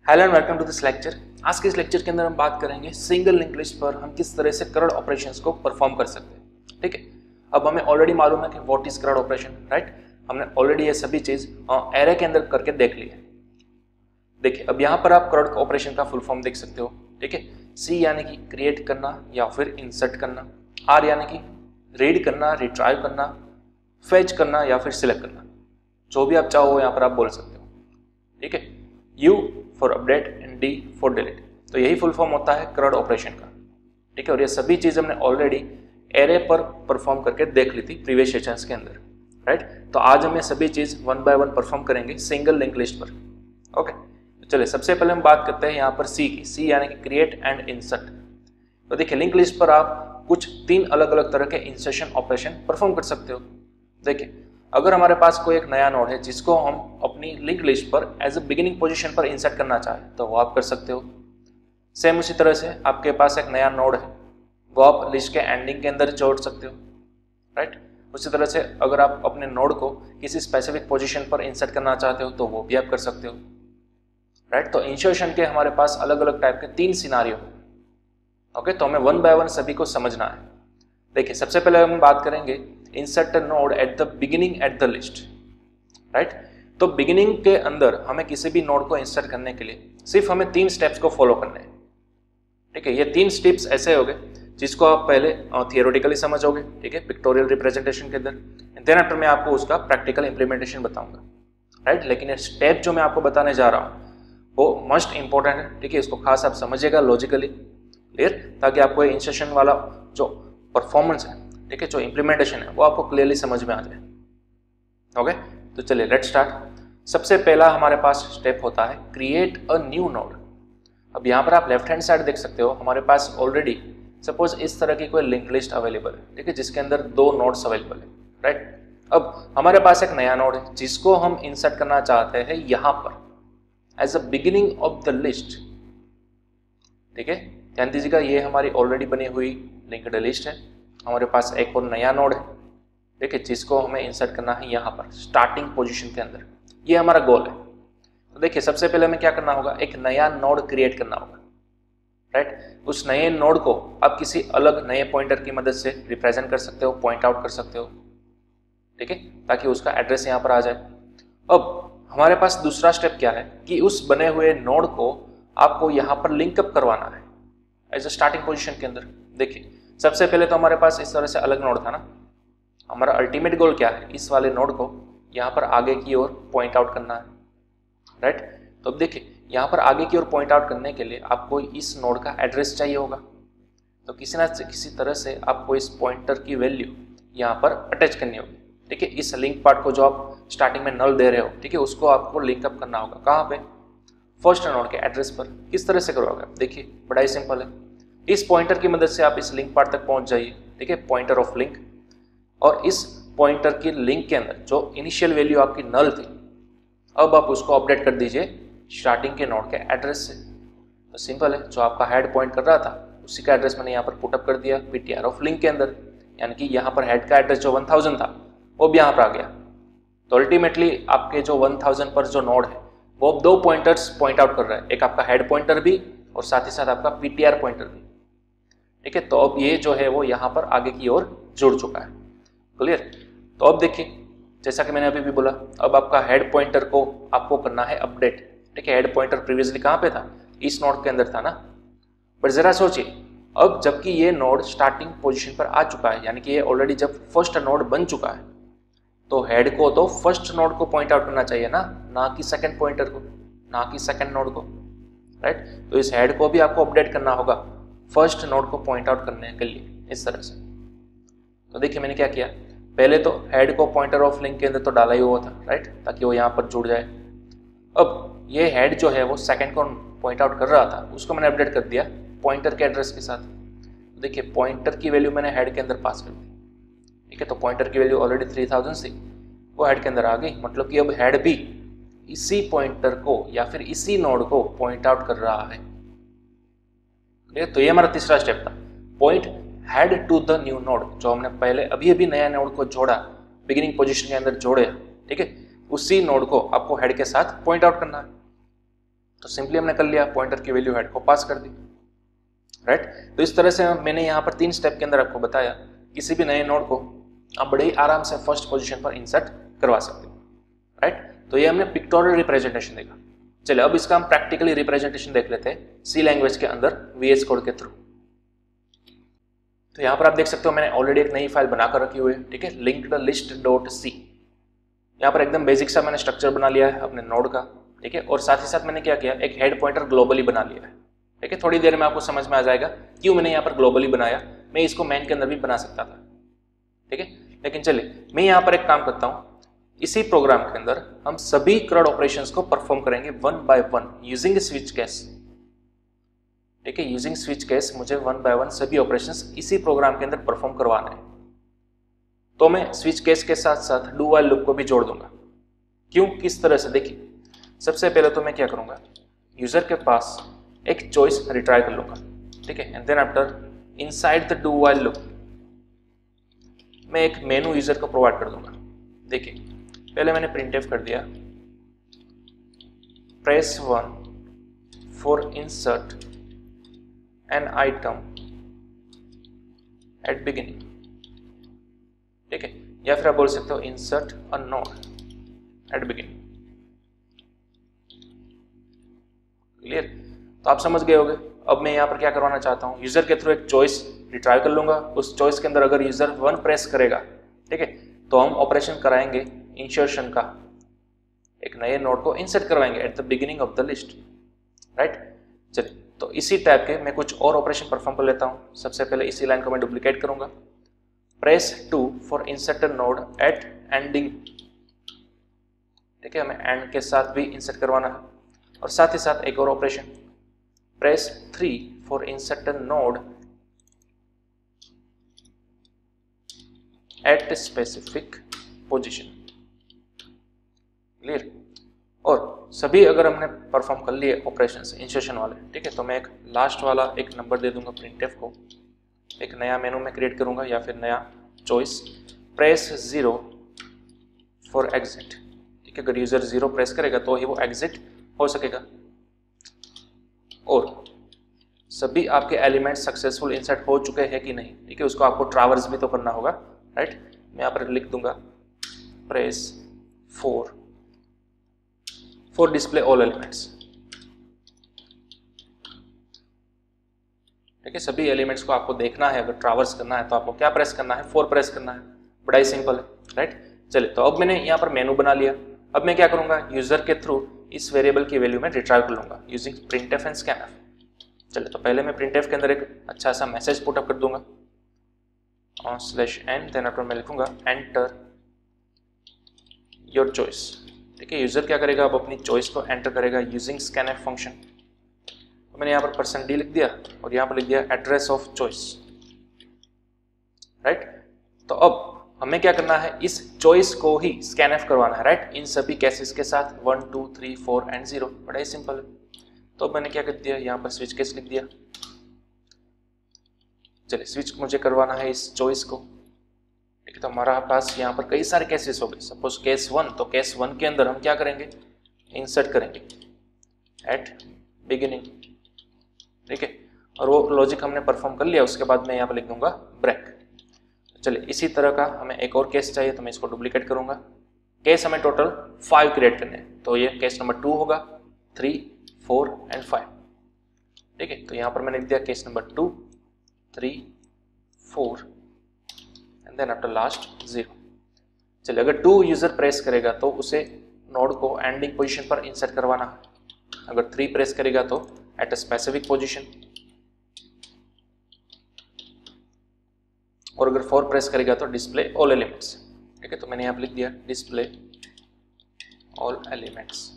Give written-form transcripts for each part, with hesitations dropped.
Hello and welcome to this lecture. आज के इस लेक्चर के अंदर हम बात करेंगे सिंगल लिंक लिस्ट पर हम किस तरह से करड़ ऑपरेशंस को परफॉर्म कर सकते हैं। ठीक है, अब हमें ऑलरेडी मालूम है कि व्हाट इज करड़ ऑपरेशन, राइट। हमने ऑलरेडी ये सभी चीज एरे के अंदर करके देख ली है। देखिए अब यहाँ पर आप करड़ ऑपरेशन का फुल फॉर्म देख सकते हो। ठीक है, सी यानी कि क्रिएट करना या फिर इंसर्ट करना, आर यानी कि रीड करना, रिट्राइव करना, फेच करना या फिर सिलेक्ट करना, जो भी आप चाहो यहाँ पर आप बोल सकते हो। ठीक है, U for update and D for delete, तो यही फुल फॉर्म होता है करड़ ऑपरेशन का। ठीक है, और ये सभी चीज हमने ऑलरेडी एरे पर परफॉर्म करके देख ली थी प्रीवियस सेशंस के अंदर, राइट। तो आज हम ये सभी चीज वन बाय वन परफॉर्म करेंगे सिंगल लिंक लिस्ट पर। ओके, तो चलिए सबसे पहले हम बात करते हैं यहाँ पर सी की। सी यानी कि क्रिएट एंड इंसर्ट। तो देखिए लिंक लिस्ट पर आप कुछ 3 अलग अलग तरह के इंसर्शन ऑपरेशन परफॉर्म कर सकते हो। देखिए अगर हमारे पास कोई एक नया नोड है जिसको हम अपनी लिंक लिस्ट पर एज ए बिगिनिंग पोजीशन पर इंसर्ट करना चाहें तो वो आप कर सकते हो। सेम उसी तरह से आपके पास एक नया नोड है वो आप लिस्ट के एंडिंग के अंदर जोड़ सकते हो, राइट। उसी तरह से अगर आप अपने नोड को किसी स्पेसिफिक पोजीशन पर इंसर्ट करना चाहते हो तो वो भी आप कर सकते हो, राइट। तो इंसर्शन के हमारे पास अलग अलग टाइप के 3 सिनारियो। ओके, तो हमें वन बाय वन सभी को समझना है। देखिए सबसे पहले हम बात करेंगे insert a node eight the beginning at the list, right. तो बिगिनिंग के अंदर हमें किसी भी नोड को इंसर्ट करने के लिए सिर्फ हमें 3 स्टेप्स को फॉलो करने हैं। ठीक है, ये 3 स्टेप्स ऐसे हो गए जिसको आप पहले थियोरेटिकली समझोगे, ठीक है, पिक्टोरियल रिप्रेजेंटेशन के अंदर, देन आफ्टर मैं आपको उसका प्रैक्टिकल इंप्लीमेंटेशन बताऊंगा, राइट। लेकिन ये स्टेप जो मैं आपको बताने जा रहा हूँ वो मस्ट इंपॉर्टेंट है। ठीक है, इसको खास आप समझिएगा लॉजिकली, क्लियर, ताकि आपको इंसर्शन वाला जो परफॉर्मेंस है, ठीक है, जो इंप्लीमेंटेशन है वो आपको क्लियरली समझ में आ जाए। ओके, तो चलिए लेट स्टार्ट। सबसे पहला हमारे पास स्टेप होता है क्रिएट अ न्यू नोड। अब यहाँ पर आप लेफ्ट हैंड साइड देख सकते हो, हमारे पास ऑलरेडी सपोज इस तरह की कोई लिंक लिस्ट अवेलेबल है, ठीक है, जिसके अंदर 2 नोड्स अवेलेबल है, राइट। अब हमारे पास एक नया नोड है जिसको हम इंसर्ट करना चाहते हैं यहाँ पर as a beginning of the list. ठीक है, ध्यान दीजिएगा ये हमारी ऑलरेडी बनी हुई लिंक्ड लिस्ट है। हमारे पास एक और नया नोड है, ठीक है, जिसको हमें इंसर्ट करना है यहाँ पर स्टार्टिंग पोजीशन के अंदर। ये हमारा गोल है। तो देखिए सबसे पहले हमें क्या करना होगा, एक नया नोड क्रिएट करना होगा, राइट। उस नए नोड को आप किसी अलग नए पॉइंटर की मदद से रिप्रेजेंट कर सकते हो, पॉइंट आउट कर सकते हो, ठीक है, ताकि उसका एड्रेस यहाँ पर आ जाए। अब हमारे पास दूसरा स्टेप क्या है कि उस बने हुए नोड को आपको यहाँ पर लिंकअप करवाना है एज अ स्टार्टिंग पोजीशन के अंदर। देखिए सबसे पहले तो हमारे पास इस तरह से अलग नोड था ना। हमारा अल्टीमेट गोल क्या है, इस वाले नोड को यहाँ पर आगे की ओर पॉइंट आउट करना है, राइट। तो अब देखिए यहाँ पर आगे की ओर पॉइंट आउट करने के लिए आपको इस नोड का एड्रेस चाहिए होगा। तो किसी ना किसी तरह से आपको इस पॉइंटर की वैल्यू यहाँ पर अटैच करनी होगी। ठीक है, इस लिंक पार्ट को जो आप स्टार्टिंग में नल दे रहे हो, ठीक है, उसको आपको लिंकअप करना होगा। कहाँ पे, फर्स्ट नोड के एड्रेस पर। किस तरह से करोगे, देखिए बड़ा ही सिंपल है। इस पॉइंटर की मदद से आप इस लिंक पार्ट तक पहुंच जाइए, ठीक है, पॉइंटर ऑफ लिंक, और इस पॉइंटर की लिंक के अंदर जो इनिशियल वैल्यू आपकी नल थी अब आप उसको अपडेट कर दीजिए स्टार्टिंग के नोड के एड्रेस से। तो सिंपल है, जो आपका हेड पॉइंट कर रहा था उसी का एड्रेस मैंने यहाँ पर पुटअप कर दिया पीटीआर ऑफ लिंक के अंदर, यानी कि यहाँ पर हेड का एड्रेस जो 1000 था वो भी यहाँ पर आ गया। तो अल्टीमेटली आपके जो 1000 पर जो नोड है वो 2 पॉइंटर्स पॉइंट आउट कर रहा है, एक आपका हेड पॉइंटर भी और साथ ही साथ आपका पीटीआर पॉइंटर भी। ठीक है, तो अब ये जो है वो यहाँ पर आगे की ओर जुड़ चुका है, क्लियर। तो अब देखिए जैसा कि मैंने अभी भी बोला, अब आपका हेड पॉइंटर को आपको करना है अपडेट। ठीक है, हेड पॉइंटर प्रीवियसली कहाँ पे था, इस नोड के अंदर था ना। पर जरा सोचिए, अब जबकि ये नोड स्टार्टिंग पोजीशन पर आ चुका है, यानी कि ये ऑलरेडी जब फर्स्ट नोड बन चुका है, तो हेड को तो फर्स्ट नोड को पॉइंट आउट करना चाहिए ना कि सेकंड पॉइंटर को, ना कि सेकंड नोड को, राइट। तो इस हेड को भी आपको अपडेट करना होगा फर्स्ट नोड को पॉइंट आउट करने के लिए, इस तरह से। तो देखिए मैंने क्या किया, पहले तो हेड को पॉइंटर ऑफ लिंक के अंदर तो डाला ही हुआ था, राइट, ताकि वो यहाँ पर जुड़ जाए। अब ये हेड जो है वो सेकंड को पॉइंट आउट कर रहा था, उसको मैंने अपडेट कर दिया पॉइंटर के एड्रेस के साथ। देखिए पॉइंटर की वैल्यू मैंने हेड के अंदर पास कर दी। ठीक है, तो पॉइंटर की वैल्यू ऑलरेडी 3000 थी, वो हेड के अंदर आ गई। मतलब कि अब हेड भी इसी पॉइंटर को या फिर इसी नोड को पॉइंट आउट कर रहा है। तो ये हमारा तीसरा स्टेप था, point head to the new node. जो हमने पहले अभी नया नोड को जोड़ा, बिगिनिंग पोजीशन के अंदर जोड़े, ठीक है, उसी नोड को आपको हेड के साथ पॉइंट आउट करना है। तो सिंपली हमने कर लिया, पॉइंटर की वैल्यू हेड को पास कर दी, राइट। तो इस तरह से मैंने यहाँ पर 3 स्टेप के अंदर आपको बताया, किसी भी नए नोड को आप बड़े ही आराम से फर्स्ट पोजीशन पर इंसर्ट करवा सकते हो, राइट। तो ये हमने पिक्टोरियल रिप्रेजेंटेशन देखा। चलिए अब इसका हम प्रैक्टिकली रिप्रेजेंटेशन देख लेते हैं सी लैंग्वेज के अंदर VS कोड के थ्रू। तो यहाँ पर आप देख सकते हो मैंने ऑलरेडी एक नई फाइल बनाकर रखी हुई है, ठीक है, linked list.c। यहाँ पर एकदम बेसिक सा मैंने स्ट्रक्चर बना लिया है अपने नोड का, ठीक है, और साथ ही साथ मैंने क्या किया, एक हेड पॉइंटर ग्लोबली बना लिया है, ठीक है। थोड़ी देर में आपको समझ में आ जाएगा क्यों मैंने यहाँ पर ग्लोबली बनाया, मैं इसको मैन के अंदर भी बना सकता था, ठीक है। लेकिन चलिए मैं यहाँ पर एक काम करता हूँ, इसी प्रोग्राम के अंदर हम सभी CRUD ऑपरेशंस को परफॉर्म करेंगे 1 by 1 यूजिंग स्विच केस, ठीक है। यूजिंग स्विच केस मुझे 1 by 1 सभी ऑपरेशंस इसी प्रोग्राम के अंदर परफॉर्म करवाना है। तो मैं स्विच केस के साथ साथ डू व्हाइल लूप को भी जोड़ दूंगा। क्यों, किस तरह से, देखिए सबसे पहले तो मैं क्या करूंगा, यूजर के पास एक चॉइस रिट्राई कर लूंगा, ठीक है, and then after inside the do while loop मैं एक मेनू यूजर को प्रोवाइड कर दूंगा। देखिए पहले मैंने प्रिंटफ कर दिया, press 1 for insert an item at beginning, ठीक है, या फिर आप बोल सकते हो insert a node at beginning. Clear, तो आप समझ गए होंगे। अब मैं यहाँ पर क्या करवाना चाहता हूँ, यूजर के थ्रू एक चॉइस रिट्राई कर लूंगा, उस चॉइस के अंदर अगर यूजर 1 प्रेस करेगा, ठीक है, तो हम ऑपरेशन कराएंगे इंसर्शन का, एक नए नोड को इंसर्ट करवाएंगे eight the beginning of the list, right. चलिए तो इसी टाइप के मैं कुछ और ऑपरेशन परफॉर्म कर लेता हूँ। सबसे पहले इसी लाइन को मैं डुप्लीकेट करूंगा, press 2 for insert a node eight ending, ठीक है, हमें एंड के साथ भी इंसर्ट करवाना है। और साथ ही साथ एक और operation, press 3 for insert a node at specific position. Clear, और सभी अगर हमने परफॉर्म कर लिए ऑपरेशंस इंसर्शन वाले, ठीक है, तो मैं एक लास्ट वाला एक नंबर दे दूंगा प्रिंटफ को, एक नया मेनू में क्रिएट करूंगा या फिर नया चॉइस, प्रेस 0 फॉर एग्जिट, ठीक है, अगर यूजर 0 प्रेस करेगा तो ही वो एग्जिट हो सकेगा। और सभी आपके एलिमेंट्स सक्सेसफुल इंसर्ट हो चुके हैं कि नहीं, ठीक है, उसको आपको ट्रावर्स भी तो करना होगा, राइट। मैं यहाँ पर लिख दूंगा press 4 for display all elements, ठीक है, सभी एलिमेंट्स को आपको देखना है, अगर ट्रावर्स करना है तो आपको क्या प्रेस करना है, 4 प्रेस करना है, बड़ा ही सिंपल है, राइट। चलिए तो अब मैंने यहाँ पर मेनू बना लिया। अब मैं क्या करूंगा, यूजर के थ्रू इस वेरिएबल की वैल्यू में रिट्राइव कर लूंगा यूजिंग प्रिंटफ एंड स्कैनफ। चलिए तो पहले मैं प्रिंटफ के अंदर एक अच्छा सा मैसेज पुटअप कर दूंगा /n, देन आफ्टर मैं लिखूंगा एंटर योर चॉइस, ठीक है। यूजर क्या करेगा, अब अपनी चॉइस को एंटर करेगा यूजिंग स्कैनफ फंक्शन। तो मैंने यहाँ पर %d लिख दिया और यहाँ पर लिख दिया एड्रेस ऑफ चॉइस, राइट। तो अब हमें क्या करना है, इस चॉइस को ही स्कैनफ करवाना है, राइट, इन सभी केसेस के साथ 1 2 3 4 एंड 0, बड़ा ही सिंपल है। तो मैंने क्या कर दिया, यहाँ पर स्विच केस लिख दिया। चलिए स्विच मुझे करवाना है इस चॉइस को, ठीक है, तो हमारा पास यहाँ पर कई सारे केसेस हो गए। सपोज केस 1, तो केस 1 के अंदर हम क्या करेंगे, इंसर्ट करेंगे एट बिगिनिंग, ठीक है, और वो लॉजिक हमने परफॉर्म कर लिया। उसके बाद मैं यहाँ पर लिख दूंगा ब्रेक। चलिए इसी तरह का हमें एक और केस चाहिए, तो मैं इसको डुप्लीकेट करूंगा। केस हमें टोटल 5 क्रिएट करने हैं, तो ये केस नंबर 2 होगा, 3 4 एंड 5, ठीक है। तो यहाँ पर मैंने लिख दिया case number 2 3 4 and then after last 0। चलिए अगर 2 यूजर प्रेस करेगा तो उसे नोड को एंडिंग पोजीशन पर इंसर्ट करवाना है, अगर 3 प्रेस करेगा तो एट अ स्पेसिफिक पोजीशन, और अगर 4 प्रेस करेगा तो डिस्प्ले ऑल एलिमेंट्स, ठीक है। तो मैंने यहाँ पर लिख दिया डिस्प्ले ऑल एलिमेंट्स,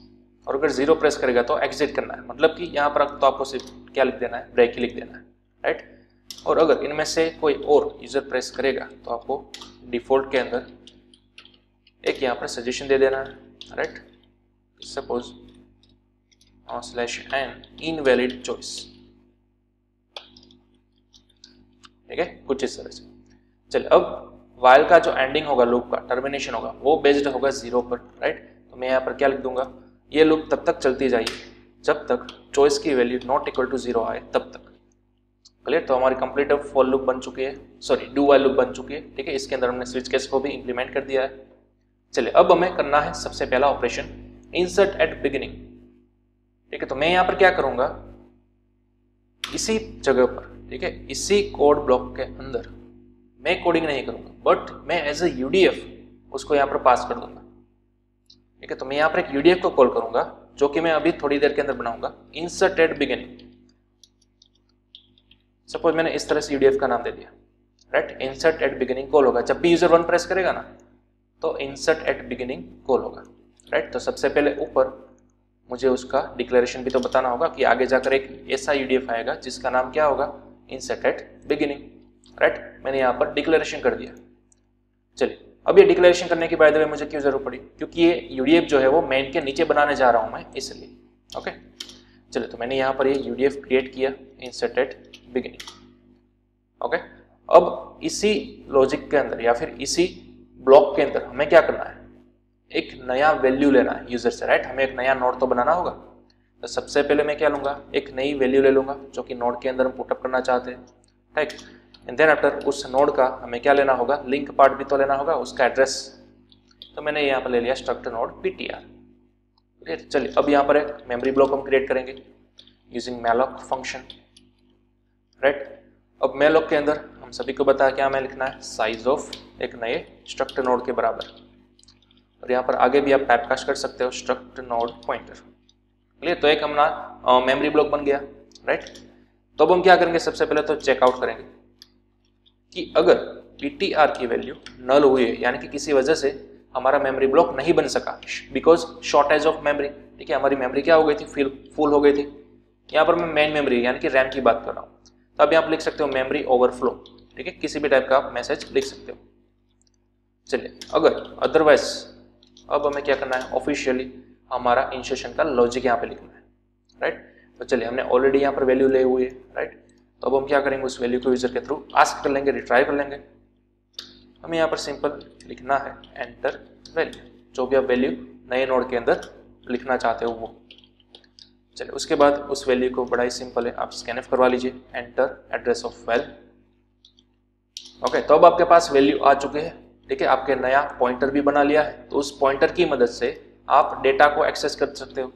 और अगर 0 प्रेस करेगा तो एग्जिट करना है, मतलब कि यहाँ पर तो आपको सिर्फ क्या लिख देना है, ब्रेक ही लिख देना है, राइट। और अगर इनमें से कोई और यूजर प्रेस करेगा तो आपको डिफॉल्ट के अंदर एक यहाँ पर सजेशन दे देना है, right. Suppose /n invalid choice, ठीक है, कुछ इस तरह से। चलिए अब वाइल का जो एंडिंग होगा, लूप का टर्मिनेशन होगा, वो बेस्ड होगा 0 पर, राइट। तो मैं यहाँ पर क्या लिख दूंगा, ये लूप तब तक चलती जाइए जब तक चॉइस की वैल्यू नॉट इक्वल टू 0 आए तब तक। क्लियर? तो हमारी कंप्लीट अब फॉर लूप बन चुकी है, सॉरी डू वाइल लूप बन चुकी है। ठीक है, इसके अंदर हमने स्विच केस को भी इंप्लीमेंट कर दिया है। चलिए अब हमें करना है सबसे पहला ऑपरेशन इंसर्ट एट बिगिनिंग। ठीक है, तो मैं यहाँ पर क्या करूंगा, इसी जगह पर, ठीक है, इसी कोड ब्लॉक के अंदर मैं कोडिंग नहीं करूंगा, बट मैं एज ए यूडीएफ उसको यहाँ पर पास कर दूंगा। ठीक है, तो मैं यहाँ पर एक यूडीएफ को कॉल करूंगा जो कि मैं अभी थोड़ी देर के अंदर बनाऊंगा, इंसर्ट एट बिगिनिंग। सपोज मैंने इस तरह से यूडीएफ का नाम दे दिया, right. Insert at beginning call होगा जब भी यूजर 1 प्रेस करेगा ना, तो इंसर्ट एट बिगिनिंग कॉल होगा, राइट। तो सबसे पहले ऊपर मुझे उसका डिक्लेरेशन भी तो बताना होगा कि आगे जाकर एक ऐसा यूडीएफ आएगा जिसका नाम क्या होगा, इंसर्ट एट बिगिनिंग, राइट। मैंने यहाँ पर डिक्लेरेशन कर दिया। चलिए अब ये डिक्लेरेशन करने की बाय द वे मुझे क्यों जरूरत पड़ी, क्योंकि ये यूडीएफ जो है वो मेन के नीचे बनाने जा रहा हूँ मैं, इसलिए। ओके, चलिए तो मैंने यहाँ पर ये यूडीएफ क्रिएट किया, इंसर्ट एट बिगिनिंग। ओके, अब इसी लॉजिक के अंदर या फिर इसी ब्लॉक के अंदर हमें क्या करना है, एक नया वैल्यू लेना है यूजर से, राइट। हमें एक नया नोड तो बनाना होगा। तो सबसे पहले मैं क्या लूंगा, एक नई वैल्यू ले लूंगा जो कि नोड के अंदर हम पुटअप करना चाहते हैं, राइट। एंड देन आफ्टर उस नोड का हमें क्या लेना होगा, लिंक पार्ट भी तो लेना होगा, उसका एड्रेस। तो मैंने यहाँ पर ले लिया स्ट्रक्ट नोड ptr। चलिए अब यहाँ पर एक मेमोरी ब्लॉक हम क्रिएट करेंगे यूजिंग मैलॉक फंक्शन, राइट। अब मैलॉक के अंदर हम सभी को बताया क्या हमें लिखना है, साइज ऑफ एक नए स्ट्रक्ट नोड के बराबर। और यहाँ पर आगे भी आप टाइपकास्ट कर सकते हो स्ट्रक्ट नोड पॉइंटर। क्लियर? तो एक हमारा मेमोरी ब्लॉक बन गया, राइट। तो अब हम क्या करेंगे, सबसे पहले तो चेकआउट करेंगे कि अगर ptr की वैल्यू नल हुई है, यानी कि किसी वजह से हमारा मेमोरी ब्लॉक नहीं बन सका बिकॉज शॉर्टेज ऑफ मेमोरी। ठीक है, हमारी मेमोरी क्या हो गई थी, फुल हो गई थी। यहाँ पर मैं मेन मेमोरी यानी कि रैम की बात कर रहा हूँ। तो अब यहाँ पर लिख सकते हो मेमोरी ओवरफ्लो। ठीक है, किसी भी टाइप का आप मैसेज लिख सकते हो। चलिए अगर अदरवाइज अब हमें क्या करना है, ऑफिशियली हमारा इंसर्शन का लॉजिक यहाँ पे लिखना है, राइट। तो चलिए हमने ऑलरेडी यहाँ पर वैल्यू ले हुई है, राइट। तो अब हम क्या करेंगे, उस वैल्यू को यूजर के थ्रू आस्क कर लेंगे, रिट्राई कर लेंगे। हमें यहाँ पर सिंपल लिखना है एंटर वैल्यू, जो भी आप वैल्यू नए नोड के अंदर लिखना चाहते हो वो। चलिए उसके बाद उस वैल्यू को बड़ा ही सिंपल है, आप स्कैनफ करवा लीजिए, enter address of val. Okay, तो अब आपके पास वैल्यू आ चुके हैं। ठीक है, आपके नया पॉइंटर भी बना लिया है, तो उस पॉइंटर की मदद से आप डेटा को एक्सेस कर सकते हो,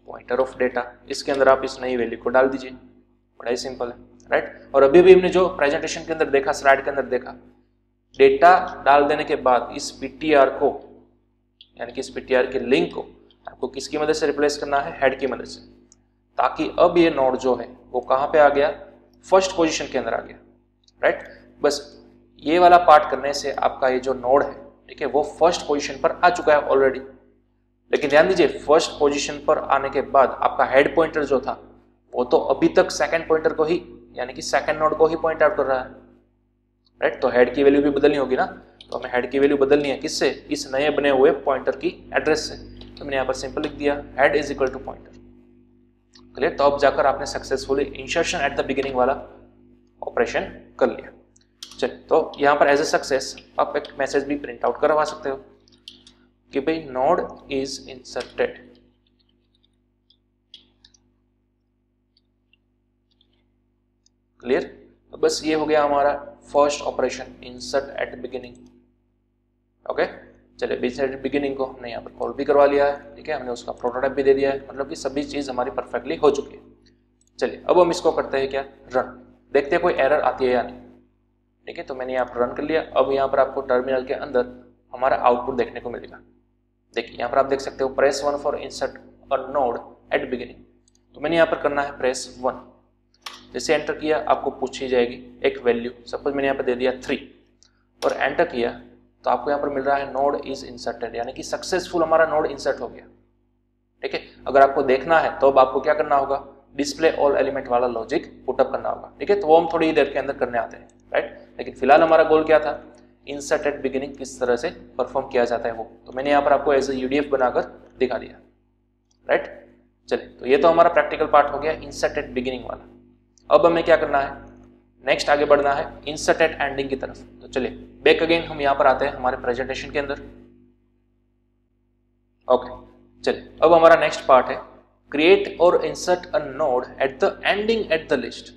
पॉइंटर ऑफ डेटा। इसके अंदर आप इस नई वैल्यू को डाल दीजिए, बड़ा ही सिंपल है, राइट। और अभी भी हमने जो प्रेजेंटेशन के अंदर देखा, स्लाइड के अंदर देखा, डेटा डाल देने के बाद इस ptr को, यानी कि इस ptr के लिंक को आपको किसकी मदद से रिप्लेस करना है, हेड की मदद से, ताकि अब ये नोड जो है वो कहाँ पे आ गया, फर्स्ट पोजीशन के अंदर आ गया, राइट। बस ये वाला पार्ट करने से आपका ये जो नोड है, ठीक है, वो फर्स्ट पोजीशन पर आ चुका है ऑलरेडी। लेकिन ध्यान दीजिए, फर्स्ट पोजीशन पर आने के बाद आपका हेड पॉइंटर जो था वो तो अभी तक सेकंड पॉइंटर को ही, यानी कि सेकंड नोड को ही पॉइंट आउट कर रहा है, राइट। तो हेड की वैल्यू भी बदलनी होगी ना, तो हमें हेड की वैल्यू बदलनी है किससे, इस नए बने हुए पॉइंटर की एड्रेस से। तो मैंने यहाँ पर सिंपल लिख दिया head is equal to pointer. Clear? तो अब जाकर आपने successfully insertion at the beginning वाला ऑपरेशन कर लिया। चलिए, तो यहाँ पर एज ए सक्सेस आप एक मैसेज भी प्रिंट आउट करवा सकते हो कि भाई नोड इज इंसर्टेड। क्लियर? तो बस ये हो गया हमारा first operation, insert at beginning. Okay, चलिए इंसर्ट बिगिनिंग को हमने यहाँ पर कॉल भी करवा लिया है। ठीक है, हमने उसका प्रोटोटाइप भी दे दिया है, मतलब कि सभी चीज हमारी परफेक्टली हो चुकी है। चलिए अब हम इसको करते हैं क्या, रन। देखते हैं कोई एरर आती है या नहीं। ठीक है, तो मैंने यहाँ पर रन कर लिया। अब यहाँ पर आपको टर्मिनल के अंदर हमारा आउटपुट देखने को मिलेगा। देखिए यहाँ पर आप देख सकते हो press 1 for insert a node at beginning. तो मैंने यहाँ पर करना है प्रेस 1। जैसे एंटर किया आपको पूछी जाएगी एक वैल्यू, सपोज मैंने यहाँ पर दे दिया 3 और एंटर किया तो आपको यहाँ पर मिल रहा है नोड इज इंसर्टेड, यानी कि सक्सेसफुल हमारा नोड इंसर्ट हो गया। ठीक है, अगर आपको देखना है तो अब आपको क्या करना होगा, डिस्प्ले ऑल एलिमेंट वाला लॉजिक पुटअप करना होगा। ठीक है, तो वो हम थोड़ी देर के अंदर करने आते हैं, राइट। लेकिन फिलहाल हमारा गोल क्या था, इंसर्ट एट बिगिनिंग किस तरह से परफॉर्म किया जाता है वो, तो मैंने यहाँ पर आपको एज ए यूडीएफ बनाकर दिखा दिया, राइट। चलिए, तो ये तो हमारा प्रैक्टिकल पार्ट हो गया इंसर्ट एट बिगिनिंग वाला। अब हमें क्या करना है, नेक्स्ट आगे बढ़ना है इंसर्ट एट एंडिंग की तरफ। तो चलिए बैक अगेन हम यहाँ पर आते हैं हमारे प्रेजेंटेशन के अंदर। ओके, चलिए अब हमारा नेक्स्ट पार्ट है क्रिएट और insert a node at the ending at the list.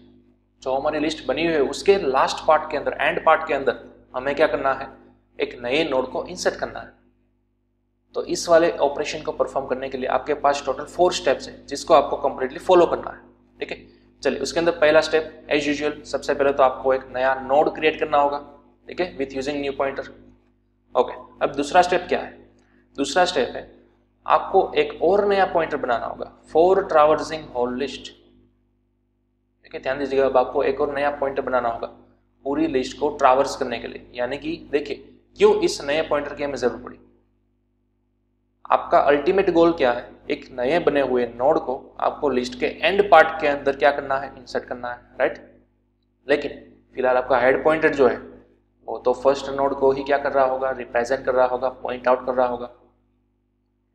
जो हमारी लिस्ट बनी हुई है उसके लास्ट पार्ट के अंदर, एंड पार्ट के अंदर हमें क्या करना है, एक नए नोड को इंसर्ट करना है। तो इस वाले ऑपरेशन को परफॉर्म करने के लिए आपके पास टोटल 4 स्टेप्स है जिसको आपको कंप्लीटली फॉलो करना है। ठीक है, चलिए उसके अंदर पहला स्टेप एज यूजुअल, सबसे पहले तो आपको एक नया नोड क्रिएट करना होगा। ठीक है, with using new pointer. Okay, अब दूसरा स्टेप क्या है? दूसरा स्टेप है आपको एक और नया पॉइंटर बनाना होगा फॉर ट्रैवर्सिंग होल लिस्ट। ठीक है, ध्यान दीजिएगा, अब आपको एक और नया पॉइंटर बनाना होगा पूरी लिस्ट को ट्रैवर्स करने के लिए। यानी कि देखिए क्यों इस नए पॉइंटर की हमें जरूरत पड़ी। आपका अल्टीमेट गोल क्या है? एक नए बने हुए नोड को आपको लिस्ट के एंड पार्ट के अंदर क्या करना है, इंसर्ट करना है, राइट। लेकिन फिलहाल आपका हेड पॉइंटर जो है वो तो फर्स्ट नोड को ही क्या कर रहा होगा, रिप्रेजेंट कर रहा होगा, पॉइंट आउट कर रहा होगा।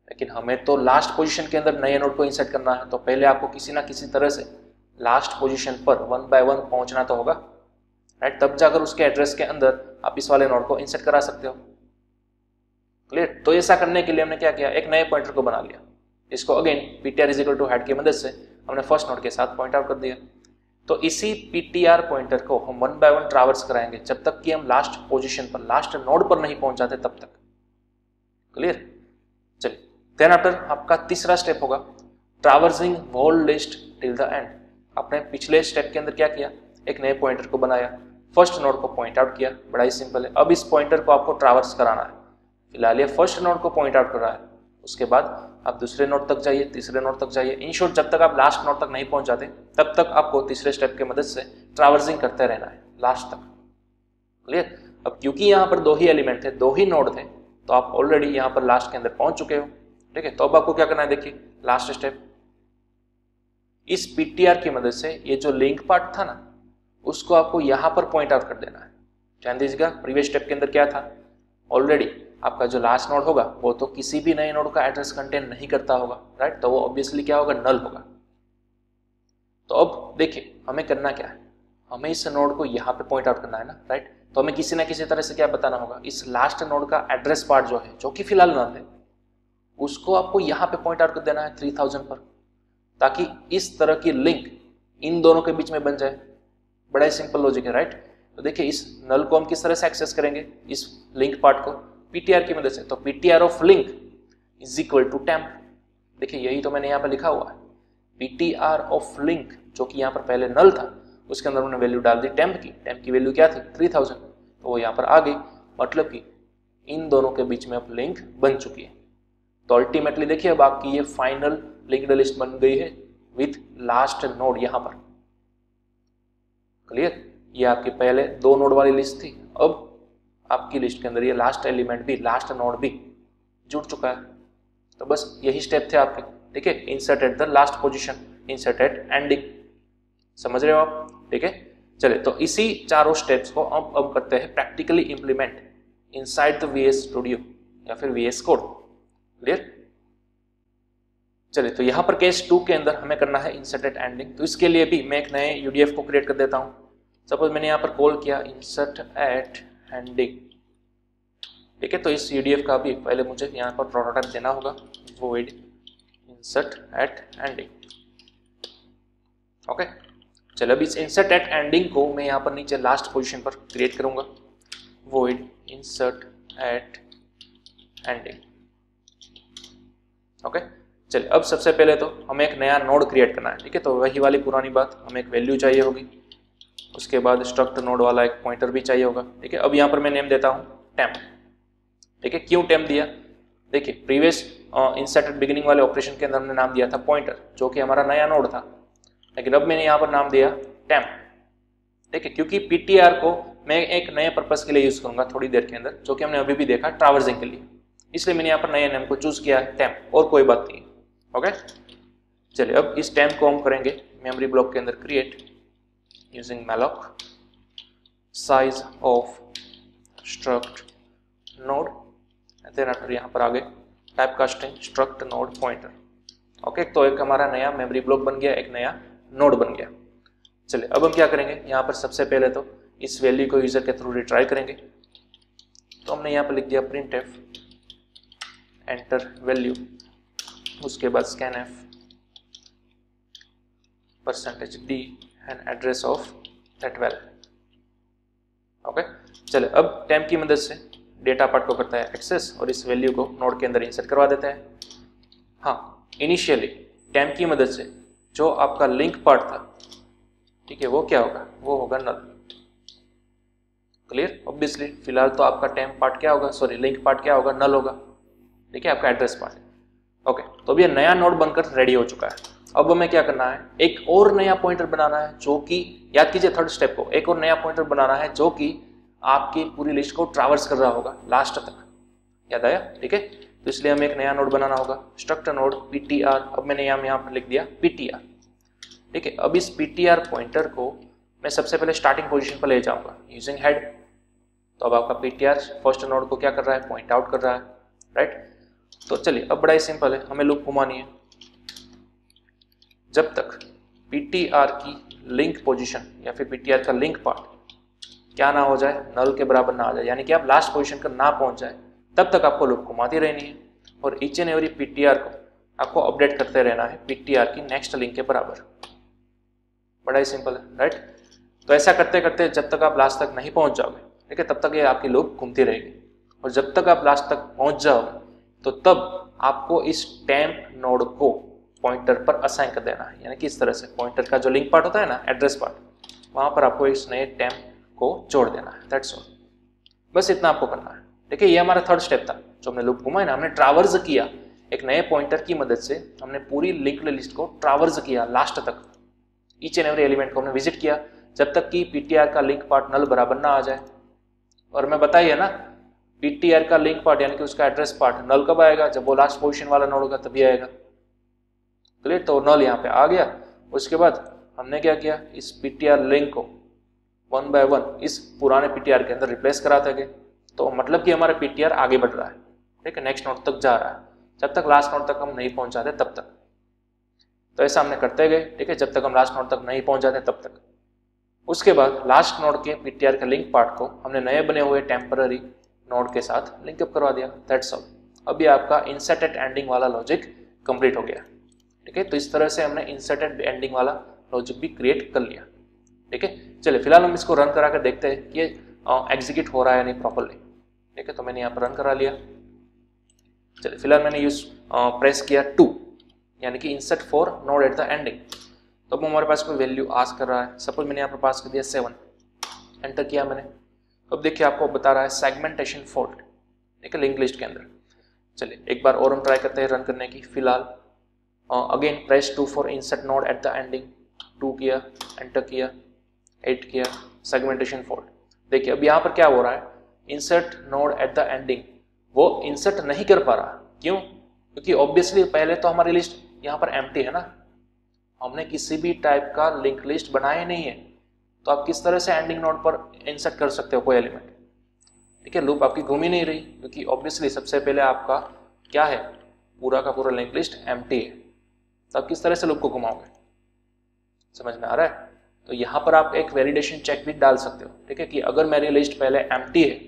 लेकिन हमें तो लास्ट पोजीशन के अंदर नए नोड को इंसर्ट करना है, तो पहले आपको किसी ना किसी तरह से लास्ट पोजीशन पर 1 बाय 1 पहुंचना तो होगा, राइट। तब जाकर उसके एड्रेस के अंदर आप इस वाले नोड को इंसर्ट करा सकते हो। क्लियर? तो ऐसा करने के लिए हमने क्या किया, एक नए पॉइंटर को बना लिया, इसको again ptr is equal to head की मदद से हमने फर्स्ट नोड के साथ पॉइंट आउट कर दिया। तो इसी ptr पॉइंटर को हम 1 बाय 1 ट्रैवर्स कराएंगे जब तक कि हम लास्ट पोजीशन पर, लास्ट नोड पर नहीं पहुंच जाते तब तक। क्लियर? चलिए, देन आफ्टर आपका तीसरा स्टेप होगा traversing whole list till the end. आपने पिछले स्टेप के अंदर क्या किया, एक नए पॉइंटर को बनाया, फर्स्ट नोड को पॉइंट आउट किया, बड़ा ही सिंपल है। अब इस पॉइंटर को आपको ट्रैवर्स कराना है। फिलहाल ये फर्स्ट नोड को पॉइंट आउट कर रहा है, उसके बाद आप दूसरे नोड तक जाइए, तीसरे नोड तक जाइए। इन शॉर्ट जब तक आप लास्ट नोड तक नहीं पहुंच जाते तब तक आपको तीसरे स्टेप की मदद से ट्रैवर्सिंग करते रहना है लास्ट तक। क्लियर? अब क्योंकि यहाँ पर 2 ही एलिमेंट थे, 2 ही नोड थे, तो आप ऑलरेडी यहाँ पर लास्ट के अंदर पहुंच चुके हो। ठीक है, तो अब आपको क्या करना है, देखिए लास्ट स्टेप, इस ptr की मदद से ये जो लिंक पार्ट था ना उसको आपको यहाँ पर पॉइंट आउट कर देना है। ध्यान दीजिएगा, प्रीवियस स्टेप के अंदर क्या था, ऑलरेडी आपका जो लास्ट नोड होगा वो तो किसी भी नए नोड का एड्रेस कंटेन नहीं करता होगा, राइट। तो वो ऑब्वियसली क्या होगा, नल होगा। तो अब देखिए हमें करना क्या है, हमें इस नोड को यहाँ पे पॉइंट आउट करना है ना, राइट। तो हमें किसी ना किसी तरह से क्या बताना होगा, इस लास्ट नोड का एड्रेस पार्ट जो है, जो कि फिलहाल नल है, उसको आपको यहाँ पे पॉइंट आउट कर देना है 3000 पर, ताकि इस तरह की लिंक इन दोनों के बीच में बन जाए। बड़ा ही सिंपल लॉजिक है, राइट। तो देखिए इस नल को हम किस तरह से एक्सेस करेंगे, इस लिंक पार्ट को ptr की मदद से। तो ptr of link is equal to temp. देखिए यही तो मैंने यहाँ पर लिखा हुआ है, ptr ऑफ लिंक, जो कि यहाँ पर पहले नल था, उसके अंदर उन्होंने वैल्यू डाल दी टेम्प की। टेम्प की वैल्यू क्या थी, 3000, तो वो यहाँ पर आ गई। मतलब कि इन दोनों के बीच में अब लिंक बन चुकी है। तो अल्टीमेटली देखिए अब आपकी ये फाइनल लिंक्ड लिस्ट बन गई है विथ लास्ट नोड यहाँ पर। क्लियर? ये आपकी पहले 2 नोड वाली लिस्ट थी, अब आपकी लिस्ट के अंदर ये लास्ट एलिमेंट भी, लास्ट नोड भी जुड़ चुका है। तो बस यही स्टेप थे आपके। ठीक है, insert at the last position, insert at ending. समझ रहे हो आप? ठीक है, चलिए तो इसी चारों स्टेप्स को अब करते हैं practically implement inside the VS studio या फिर VS कोड। क्लियर? चलिए तो यहाँ पर केस 2 के अंदर हमें करना है इंसर्ट एट एंडिंग। तो इसके लिए भी मैं एक नए UDF को क्रिएट कर देता हूँ। सपोज मैंने यहाँ पर कॉल किया इंसर्ट एट एंडिंग। ठीक है, तो इस UDF का भी पहले मुझे यहाँ पर प्रोटोटाइप देना होगा, void insert at ending। Okay, चलो अब इस इंसर्ट एट एंडिंग को मैं यहाँ पर नीचे लास्ट पोजीशन पर क्रिएट करूंगा, void insert at ending। Okay, चलिए अब सबसे पहले तो हमें एक नया नोड क्रिएट करना है। ठीक है, तो वही वाली पुरानी बात, हमें एक वैल्यू चाहिए होगी, उसके बाद स्ट्रक्ट नोड वाला एक पॉइंटर भी चाहिए होगा। ठीक है, अब यहाँ पर मैं नेम देता हूँ टेम्प। ठीक है, क्यों टेम्प दिया, देखिए प्रीवियस इंसर्ट एट बिगिनिंग वाले ऑपरेशन के अंदर हमने नाम दिया था पॉइंटर, जो कि हमारा नया नोड था, लेकिन अब मैंने यहाँ पर नाम दिया टेम्प। ठीक है, क्योंकि ptr को मैं एक नए पर्पस के लिए यूज करूंगा थोड़ी देर के अंदर, जो कि हमने अभी भी देखा ट्रैवर्सिंग के लिए, इसलिए मैंने यहाँ पर नए नेम को चूज किया है टेम्प, और कोई बात नहीं। ओके, चलिए अब इस टेम्प को हम करेंगे मेमोरी ब्लॉक के अंदर create using malloc size of struct node, then after यहाँ पर आगे type casting struct node pointer. Okay, तो एक हमारा नया मेमोरी ब्लॉक बन गया, एक नया नोड बन गया। चलिए अब हम क्या करेंगे, यहाँ पर सबसे पहले तो इस वैल्यू को यूजर के थ्रू रिट्राई करेंगे। तो हमने यहाँ पर लिख दिया printf एंटर वैल्यू, उसके बाद scanf %d and address of that well. Okay, चले अब टेम्प की मदद से डेटा पार्ट को करता है एक्सेस और इस वैल्यू को नोड के अंदर इंसर्ट करवा देता है। हाँ, इनिशियली टेम्प की मदद से जो आपका लिंक पार्ट था, ठीक है, वो क्या होगा, वो होगा नल। क्लियर? ऑब्वियसली फिलहाल तो आपका टेम्प पार्ट क्या होगा, सॉरी लिंक पार्ट क्या होगा, नल होगा। ठीक है, आपका एड्रेस पार्ट। ओके, तो अब ये नया नोड बनकर रेडी हो चुका है। अब हमें क्या करना है, एक और नया पॉइंटर बनाना है जो कि, याद कीजिए थर्ड स्टेप को, एक और नया पॉइंटर बनाना है जो कि आपकी पूरी लिस्ट को ट्रैवर्स कर रहा होगा लास्ट तक। याद आया? ठीक है, तो इसलिए हमें एक नया नोड बनाना होगा, स्ट्रक्चर नोड ptr। अब मैंने यहाँ पर लिख दिया ptr। ठीक है, अब इस ptr पॉइंटर को मैं सबसे पहले स्टार्टिंग पोजीशन पर ले जाऊंगा यूजिंग हेड। तो अब आपका ptr फर्स्ट नोड को क्या कर रहा है, पॉइंट आउट कर रहा है, राइट। तो चलिए अब बड़ा ही सिंपल है, हमें लूप घुमानी है जब तक ptr की लिंक पोजीशन या फिर ptr का लिंक पार्ट क्या ना हो जाए, नल के बराबर ना आ जाए, यानी कि आप लास्ट पोजीशन पर ना पहुंच जाए, तब तक आपको लूप घुमाती रहनी है और ईच एंड एवरी ptr को आपको अपडेट करते रहना है ptr की नेक्स्ट लिंक के बराबर। बड़ा ही सिंपल है, राइट। तो ऐसा करते करते जब तक आप लास्ट तक नहीं पहुंच जाओगे, ठीक है, तब तक ये आपकी लूप घूमती रहेगी और जब तक आप लास्ट तक पहुंच जाओगे तो तब आपको इस टेम्प नोड को पॉइंटर पर असाइन कर देना है, यानी कि इस तरह से पॉइंटर का जो लिंक पार्ट होता है ना, एड्रेस पार्ट, वहां पर आपको इस नए टेम्प को जोड़ देना है। दैट्स ऑल, बस इतना आपको करना है। ठीक है, ये हमारा थर्ड स्टेप था जो हमने लूप घुमाया ना, हमने ट्रैवर्स किया एक नए पॉइंटर की मदद से, हमने पूरी लिंक्ड लिस्ट को ट्रैवर्स किया लास्ट तक, ईच एंड एवरी एलिमेंट को हमने विजिट किया जब तक कि ptr का लिंक पार्ट नल बराबर ना आ जाए। और मैं बताइए ना, ptr का लिंक पार्ट यानी कि उसका एड्रेस पार्ट नल कब आएगा, जब वो लास्ट पोजीशन वाला नोड होगा तभी आएगा। क्लियर? तो नल यहाँ पे आ गया। उसके बाद हमने क्या किया, इस ptr लिंक को 1 by 1 इस पुराने ptr के अंदर रिप्लेस कराते गए। तो मतलब कि हमारा ptr आगे बढ़ रहा है, ठीक है, नेक्स्ट नोड तक जा रहा है, जब तक लास्ट नोड तक हम नहीं पहुंच जाते तब तक। तो ऐसा हमने करते गए, ठीक है, जब तक हम लास्ट नोड तक नहीं पहुंच जाते तब तक। उसके बाद लास्ट नोड के ptr के लिंक पार्ट को हमने नए बने हुए टेम्पररी नोड के साथ लिंकअप करवा दिया। That's all. अभी आपका इंसर्टेड एंडिंग वाला लॉजिक कंप्लीट हो गया। ठीक है, तो इस तरह से हमने इंसर्टेड एंडिंग वाला लॉजिक भी क्रिएट कर लिया। ठीक है, चलिए फिलहाल हम इसको रन करा कर देखते हैं कि एग्जीक्यूट हो रहा है या नहीं प्रॉपरली। ठीक है, तो मैंने यहाँ पर रन करा लिया। चलिए फिलहाल मैंने यूज प्रेस किया 2, यानी कि insert for node at the ending. तो अब हमारे पास कोई वैल्यू आस्क कर रहा है, सपोज मैंने यहाँ पर पास कर दिया 7, एंटर किया मैंने। अब देखिए आपको बता रहा है सेगमेंटेशन फॉल्ट, ठीक है, लिंक लिस्ट के अंदर। चलिए एक बार और हम ट्राई करते हैं रन करने की। फिलहाल again press 2 for insert node at the ending, 2 किया, एंटर किया, 8 किया, सेगमेंटेशन फॉल्ट। देखिए अब यहाँ पर क्या हो रहा है, insert node at the ending वो इंसर्ट नहीं कर पा रहा। क्यों? क्योंकि ऑब्वियसली पहले तो हमारी लिस्ट यहाँ पर एम्प्टी है ना, हमने किसी भी टाइप का लिंक लिस्ट बनाया नहीं है, तो आप किस तरह से एंडिंग नोड पर इंसर्ट कर सकते हो कोई एलिमेंट। ठीक है, लूप आपकी घूम ही नहीं रही, क्योंकि ऑब्वियसली सबसे पहले आपका क्या है, पूरा का पूरा लिंक लिस्ट एम्प्टी है, तो आप किस तरह से लूप को घुमाओगे। समझ में आ रहा है? तो यहाँ पर आप एक वैलिडेशन चेक भी डाल सकते हो, ठीक है, कि अगर मेरी लिस्ट पहले एम्प्टी है,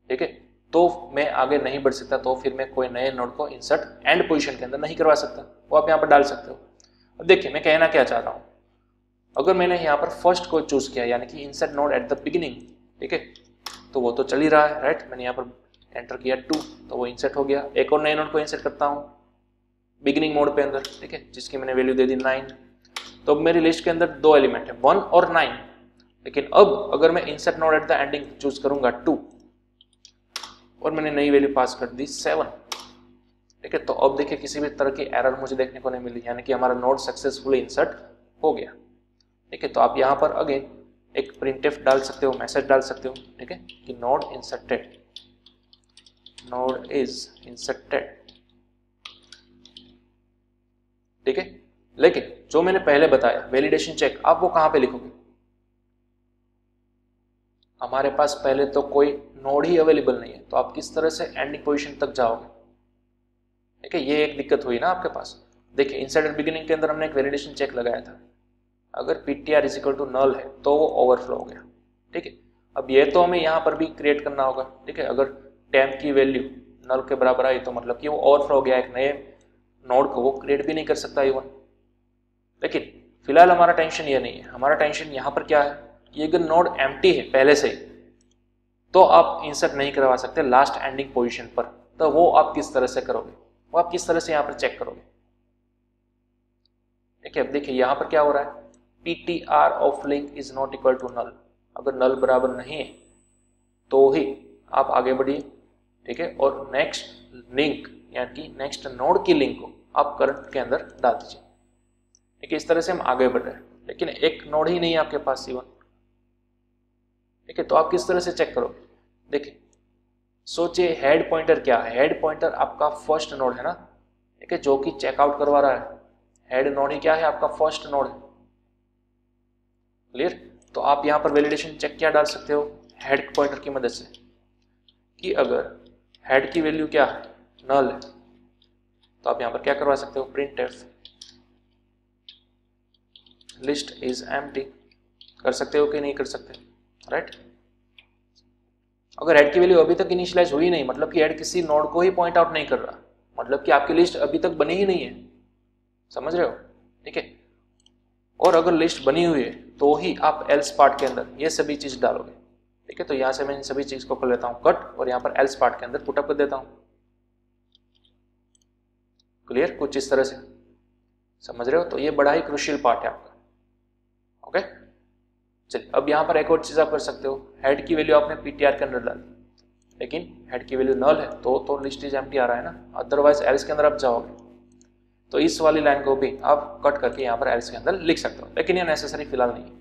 ठीक है, तो मैं आगे नहीं बढ़ सकता, तो फिर मैं कोई नए नोड को इंसर्ट एंड पोजीशन के अंदर नहीं करवा सकता, वो आप यहाँ पर डाल सकते हो। अब देखिए मैं कहना क्या चाह रहा हूँ, अगर मैंने यहाँ पर फर्स्ट को चूज किया यानी कि insert node eight the beginning, ठीक है, तो वो तो चल ही रहा है, राइट। मैंने यहाँ पर एंटर किया 2, तो वो इंसर्ट हो गया। एक और नए नोड को इंसर्ट करता हूँ बिगिनिंग मोड पे अंदर, ठीक है, जिसकी मैंने वैल्यू दे दी 9। तो अब मेरी लिस्ट के अंदर 2 एलिमेंट है, 1 और 9। लेकिन अब अगर मैं insert node at the ending choose करूंगा 2 और मैंने नई वैल्यू पास कर दी 7, ठीक है, तो अब देखिए किसी भी तरह की एरर मुझे देखने को नहीं मिली, यानी कि हमारा नोड सक्सेसफुली इंसर्ट हो गया। ठीक है, तो आप यहाँ पर अगेन एक प्रिंटफ डाल सकते हो, मैसेज डाल सकते हो, ठीक है, कि node inserted, node is inserted. ठीक है, लेकिन जो मैंने पहले बताया वैलिडेशन चेक, आप वो कहां पे लिखोगे? हमारे पास पहले तो कोई नोड ही अवेलेबल नहीं है, तो आप किस तरह से एंडिंग पोजीशन तक जाओगे? ठीक है, ये एक दिक्कत हुई ना आपके पास। देखिए इंसर्ट एट बिगिनिंग के अंदर हमने एक वैलिडेशन चेक लगाया था, अगर ptr is equal to null है तो वो ओवरफ्लो हो गया। ठीक है, अब ये तो हमें यहाँ पर भी क्रिएट करना होगा। ठीक है, अगर टेम्प की वैल्यू नल के बराबर आई तो मतलब कि वो ओवरफ्लो हो गया, एक नए नोड को वो क्रिएट भी नहीं कर सकता इवन। लेकिन फिलहाल हमारा टेंशन ये नहीं है, हमारा टेंशन यहाँ पर क्या है, ये अगर नोड एम्प्टी है पहले से ही तो आप इंसर्ट नहीं करवा सकते लास्ट एंडिंग पोजीशन पर। तो वो आप किस तरह से करोगे, वो आप किस तरह से यहाँ पर चेक करोगे। देखिए अब देखिए यहाँ पर क्या हो रहा है, PTR of link is not equal to null. अगर नल बराबर नहीं है तो ही आप आगे बढ़िए, ठीक है, और नेक्स्ट लिंक यानी कि नेक्स्ट नोड की लिंक को आप करंट के अंदर डाल दीजिए। ठीक है, इस तरह से हम आगे बढ़ रहे हैं, लेकिन एक नोड ही नहीं है आपके पास C1। ठीक है, तो आप किस तरह से चेक करोगे। देखिए सोचिए हेड पॉइंटर क्या है, हेड पॉइंटर आपका फर्स्ट नोड है ना, ठीक है, जो कि चेकआउट करवा रहा है। हेड नोड ही क्या है, आपका फर्स्ट नोड है। क्लियर। तो आप यहाँ पर वैलिडेशन चेक क्या डाल सकते हो, हेड पॉइंटर की मदद से, कि अगर हेड की वैल्यू क्या है, नल है, तो आप यहाँ पर क्या करवा सकते हो, printf लिस्ट इज एम्प्टी कर सकते हो कि नहीं कर सकते, राइट। अगर हेड की वैल्यू अभी तक इनिशियलाइज हुई नहीं, मतलब कि हेड किसी नोड को ही पॉइंट आउट नहीं कर रहा, मतलब कि आपकी लिस्ट अभी तक बनी ही नहीं है, समझ रहे हो। ठीक है, और अगर लिस्ट बनी हुई है तो ही आप एल्स पार्ट के अंदर ये सभी चीज डालोगे। ठीक है, तो यहां से मैं इन सभी चीज को कर लेता हूं कट, और यहाँ पर एल्स पार्ट के अंदर पुटअप कर देता हूं। क्लियर, कुछ इस तरह से, समझ रहे हो। तो ये बड़ा ही क्रूशियल पार्ट है आपका। ओके, चलिए अब यहाँ पर एक और चीज आप कर सकते हो, हेड की वैल्यू आपने PTR के अंदर डाली, लेकिन हेड की वैल्यू नल है तो लिस्ट इज एम्प्टी आ रहा है ना, अदरवाइज एल्स के अंदर आप जाओगे तो इस वाली लाइन को भी आप कट करके यहाँ पर एल्स के अंदर लिख सकते हो, लेकिन ये नेसेसरी फिलहाल नहीं है।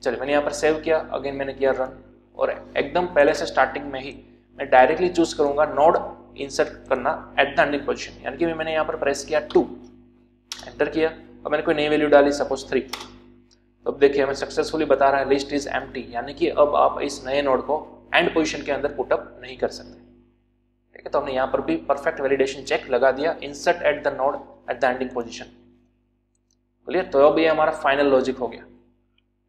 चलिए मैंने यहाँ पर सेव किया, अगेन मैंने किया रन, और एकदम पहले से स्टार्टिंग में ही मैं डायरेक्टली चूज करूंगा नोड इंसर्ट करना एट द एंडिंग पोजीशन, यानी कि मैंने यहाँ पर प्रेस किया 2, एंटर किया, और मैंने कोई नई वैल्यू डाली सपोज 3। तो अब देखिए हमें सक्सेसफुली बता रहा है लिस्ट इज एम्प्टी, यानी कि अब आप इस नए नोड को एंड पोजीशन के अंदर पुटअप नहीं कर सकते। ठीक है, तो हमने यहाँ पर भी परफेक्ट वैलिडेशन चेक लगा दिया, insert at the node at the ending position. Clear, तो अब ये हमारा फाइनल लॉजिक हो गया।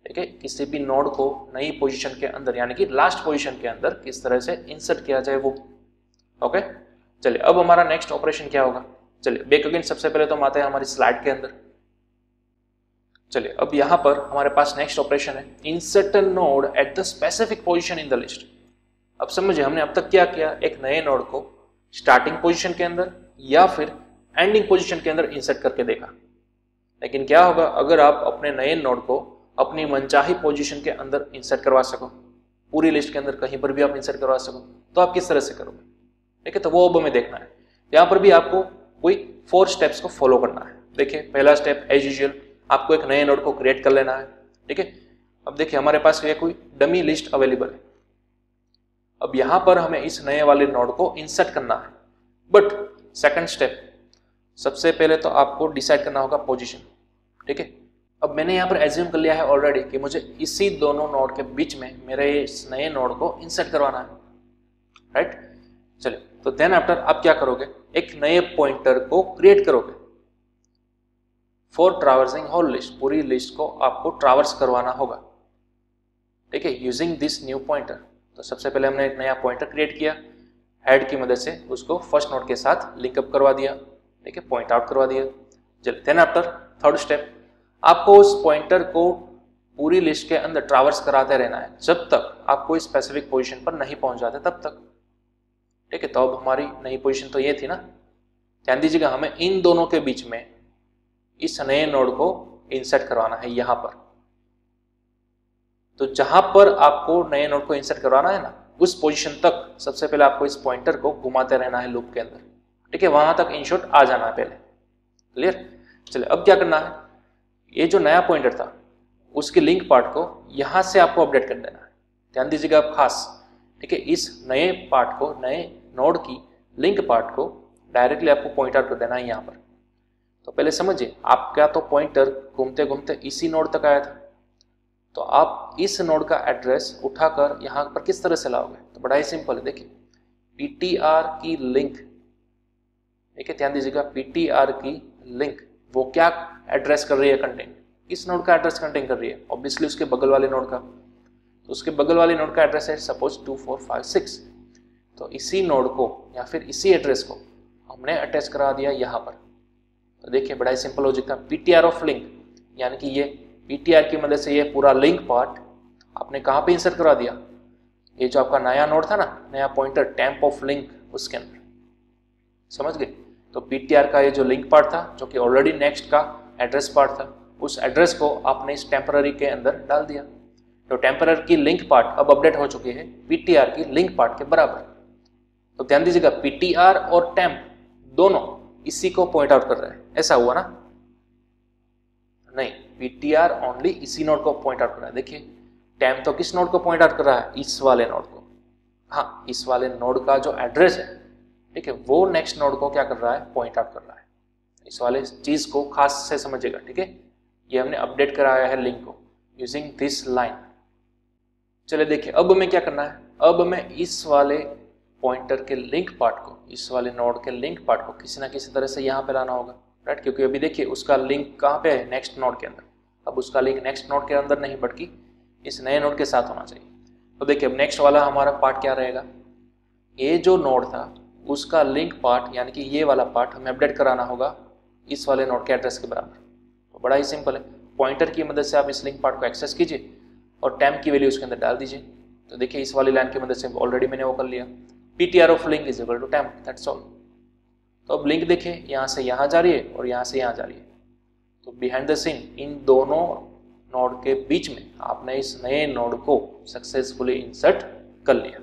ठीक है, किसी भी नोड को नई पोजीशन के अंदर यानी कि लास्ट पोजीशन के अंदर किस तरह से इंसर्ट किया जाए वो। ओके, चलिए अब हमारा नेक्स्ट ऑपरेशन क्या होगा। चलिए बैक अगेन, सबसे पहले तो हम आते हैं हमारी स्लाइड के अंदर। चलिए अब यहाँ पर हमारे पास नेक्स्ट ऑपरेशन है insert node at the specific position in the list. अब समझिए हमने अब तक क्या किया, एक नए नोड को स्टार्टिंग पोजीशन के अंदर या फिर एंडिंग पोजीशन के अंदर इंसर्ट करके देखा, लेकिन क्या होगा अगर आप अपने नए नोड को अपनी मनचाही पोजीशन के अंदर इंसर्ट करवा सको, पूरी लिस्ट के अंदर कहीं पर भी आप इंसर्ट करवा सको, तो आप किस तरह से करोगे। ठीक है, तो वो अब हमें देखना है। यहाँ पर भी आपको कोई 4 स्टेप्स को फॉलो करना है। देखिए पहला स्टेप एज यूजुअल, आपको एक नए नोड को क्रिएट कर लेना है। ठीक है, अब देखिए हमारे पास ये कोई डमी लिस्ट अवेलेबल है। अब यहाँ पर हमें इस नए वाले नोड को इंसर्ट करना है, बट सेकंड स्टेप, सबसे पहले तो आपको डिसाइड करना होगा पोजीशन। ठीक है, अब मैंने यहाँ पर एज्यूम कर लिया है ऑलरेडी कि मुझे इसी दोनों नोड के बीच में मेरे इस नए नोड को इंसर्ट करवाना है, राइट। चलिए, तो देन आफ्टर आप क्या करोगे, एक नए पॉइंटर को क्रिएट करोगे फॉर ट्रैवर्सिंग होल लिस्ट, पूरी लिस्ट को आपको ट्रैवर्स करवाना होगा। ठीक है, यूजिंग दिस न्यू पॉइंटर। तो सबसे पहले हमने एक नया पॉइंटर क्रिएट किया, हेड की मदद से उसको फर्स्ट नोड के साथ लिंकअप करवा दिया। ठीक है, पॉइंट आउट करवा दिया। चलिए देन आफ्टर थर्ड स्टेप, आपको उस पॉइंटर को पूरी लिस्ट के अंदर ट्रैवर्स कराते रहना है जब तक आप कोई स्पेसिफिक पोजीशन पर नहीं पहुंच जाते तब तक। ठीक है, तो अब हमारी नई पोजीशन तो ये थी ना, ध्यान दीजिएगा हमें इन दोनों के बीच में इस नए नोड को इंसर्ट करवाना है यहां पर। तो जहां पर आपको नए नोड को इंसर्ट करवाना है ना, उस पोजीशन तक सबसे पहले आपको इस पॉइंटर को घुमाते रहना है लूप के अंदर। ठीक है, वहां तक इनशॉर्ट आ जाना है पहले। क्लियर, चलिए अब क्या करना है, ये जो नया पॉइंटर था उसके लिंक पार्ट को यहां से आपको अपडेट कर देना है। ध्यान दीजिएगा आप खास। ठीक है, इस नए पार्ट को, नए नोड की लिंक पार्ट को डायरेक्टली आपको पॉइंट आउट कर देना है यहाँ पर। तो पहले समझिए, आपका तो पॉइंटर घूमते घूमते इसी नोड तक आया था, तो आप इस नोड का एड्रेस उठाकर यहाँ पर किस तरह से लाओगे, तो बड़ा ही सिंपल है। देखिए PTR की लिंक, ठीक है ध्यान दीजिएगा, PTR की लिंक वो क्या एड्रेस कर रही है, कंटेन इस नोड का एड्रेस कंटेन कर रही है, ऑब्वियसली उसके बगल वाले नोड का। तो उसके बगल वाले नोड का एड्रेस है सपोज 2456, तो इसी नोड को या फिर इसी एड्रेस को हमने अटैच करा दिया यहाँ पर। तो देखिए बड़ा ही सिंपल लॉजिक था, PTR ऑफ लिंक यानी कि ये ptr की मदद से ये पूरा लिंक पार्ट आपने कहाँ पे इंसर्ट करा दिया, ये जो आपका नया नोड था ना, नया पॉइंटर टेम्प ऑफ लिंक, उसके अंदर। समझ गए? तो ptr का ये जो लिंक पार्ट था जो कि ऑलरेडी नेक्स्ट का एड्रेस पार्ट था, उस एड्रेस को आपने इस टेम्पररी के अंदर डाल दिया। तो टेम्पररी की लिंक पार्ट अब अपडेट हो चुकी है ptr की लिंक पार्ट के बराबर। तो ध्यान दीजिएगा, ptr और टेम्प दोनों इसी को पॉइंट आउट कर रहे हैं, ऐसा हुआ ना? नहीं, ptr ओनली इसी नोड को पॉइंट आउट कर रहा है। देखिए, टेम्प तो किस नोड को पॉइंट आउट कर रहा है? इस वाले नोड को। हाँ, इस वाले नोड का जो एड्रेस है, ठीक है, वो नेक्स्ट नोड को क्या कर रहा है? पॉइंट आउट कर रहा है। इस वाले चीज को खास से समझिएगा, ठीक है? ये हमने अपडेट कराया है लिंक को यूजिंग दिस लाइन। चलिए देखिए, अब हमें क्या करना है? अब हमें इस वाले पॉइंटर के लिंक पार्ट को, इस वाले नोड के लिंक पार्ट को किसी ना किसी तरह से यहाँ पे लाना होगा, राइट? क्योंकि अभी देखिए उसका लिंक कहाँ पे है? नेक्स्ट नोड के अंदर। अब उसका लिंक नेक्स्ट नोड के अंदर नहीं बल्कि इस नए नोड के साथ होना चाहिए। तो देखिए, अब नेक्स्ट वाला हमारा पार्ट क्या रहेगा? ये जो नोड था उसका लिंक पार्ट यानी कि ये वाला पार्ट हमें अपडेट कराना होगा इस वाले नोड के एड्रेस के बराबर। तो बड़ा ही सिंपल है, पॉइंटर की मदद से आप इस लिंक पार्ट को एक्सेस कीजिए और टेम्प की वैल्यू उसके अंदर डाल दीजिए। तो देखिए, इस वाली लाइन की मदद से ऑलरेडी मैंने वो कर लिया, ptr of link is equal to temp, that's all. तो अब लिंक देखिए, यहाँ से यहाँ जा रही है और यहाँ से यहाँ जा रही है। तो बिहाइंड द सीन इन दोनों नोड के बीच में आपने इस नए नोड को सक्सेसफुली इंसर्ट कर लिया।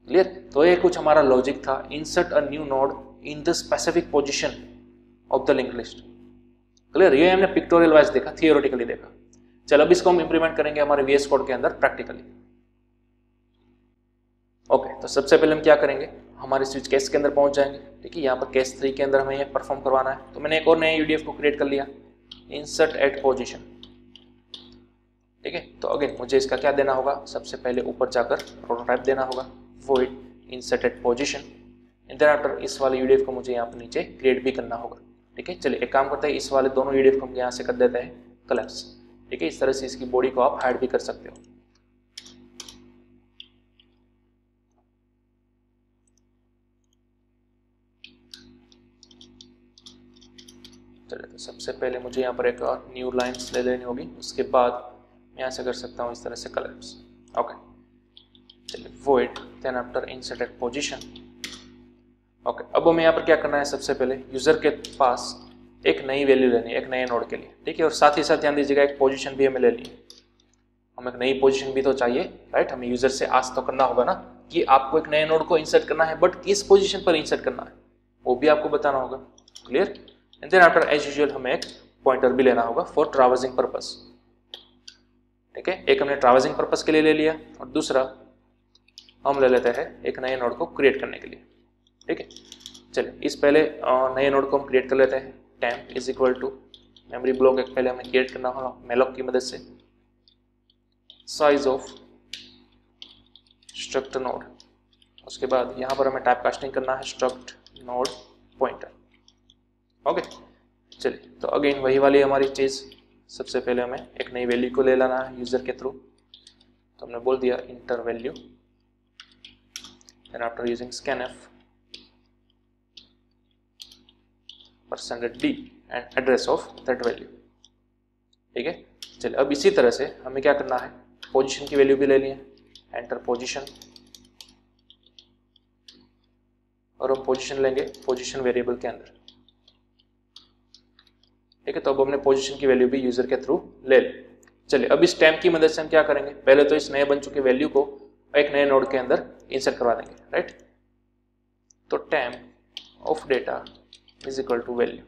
क्लियर? तो ये कुछ हमारा लॉजिक था, insert a new node in the specific position of the link list. Clear? ये हमने पिक्टोरियल वाइज देखा, थियोरेटिकली देखा। चल अब इसको हम इंप्लीमेंट करेंगे हमारे VS कोड के अंदर प्रैक्टिकली। ओके, तो सबसे पहले हम क्या करेंगे? हमारे स्विच केस के अंदर पहुंच जाएंगे, ठीक है? यहाँ पर केस 3 के अंदर हमें ये परफॉर्म करवाना है। तो मैंने एक और नया UDF को क्रिएट कर लिया, इंसर्ट एट पोजीशन, ठीक है? तो अगेन मुझे इसका क्या देना होगा? सबसे पहले ऊपर जाकर प्रोटोटाइप देना होगा, void insert at position, and then after इस वाले UDF को मुझे यहाँ पर नीचे क्रिएट भी करना होगा, ठीक है? चलिए एक काम करते हैं, इस वाले दोनों UDF को हम यहाँ से कर देते हैं कलेप्स, ठीक है? इस तरह से इसकी बॉडी को आप हाइड भी कर सकते हो। चलिए, तो सबसे पहले मुझे यहाँ पर एक और न्यू लाइन्स ले लेनी होगी, उसके बाद मैं यहाँ से कर सकता हूँ इस तरह से कलेप्स। ओके, चलिए void then after insert at position। Okay, अब हमें यहाँ पर क्या करना है? सबसे पहले यूजर के पास एक नई वैल्यू लेनी है एक नए नोड के लिए, ठीक है? और साथ ही साथ ध्यान दीजिएगा, एक पोजीशन भी हमें लेनी है। हमें एक नई पोजीशन भी तो चाहिए, राइट? हमें यूजर से आस्क तो करना होगा ना कि आपको एक नए नोड को इंसर्ट करना है, बट किस पोजीशन पर इंसर्ट करना है वो भी आपको बताना होगा। Clear? And then after as usual हमें एक पॉइंटर भी लेना होगा फॉर ट्रैवर्सिंग पर्पस, ठीक है? एक हमने ट्रैवर्सिंग पर्पस के लिए ले लिया और दूसरा हम ले लेते हैं एक नए नोड को क्रिएट करने के लिए, ठीक है? चलिए, इस पहले नए नोड को हम क्रिएट कर लेते हैं। Temp is equal to memory block एक पहले हमें क्रिएट करना होगा मेलॉक की मदद से, साइज ऑफ स्ट्रक्ट नोड, उसके बाद यहाँ पर हमें टाइप कास्टिंग करना है स्ट्रक्ट नोड पॉइंटर। ओके, चलिए, तो अगेन वही वाली हमारी चीज़, सबसे पहले हमें एक नई वैल्यू को ले लेना है यूजर के थ्रू। तो हमने बोल दिया enter value, then after using scanf %d and address of that value, ठीक है? चलिए, अब इसी तरह से हमें क्या करना है? पोजीशन की वैल्यू भी ले लिए, एंटर पोजीशन, और हम पोजीशन लेंगे पोजीशन वेरिएबल के अंदर, ठीक है? तो अब हमने पोजीशन की वैल्यू भी यूजर के थ्रू ले ली। चलिए, अब इस टेम्प की मदद से हम क्या करेंगे? पहले तो इस नए बन चुके वैल्यू को एक नए नोड के अंदर इंसर्ट करवा देंगे, राइट? तो temp of data is equal to value,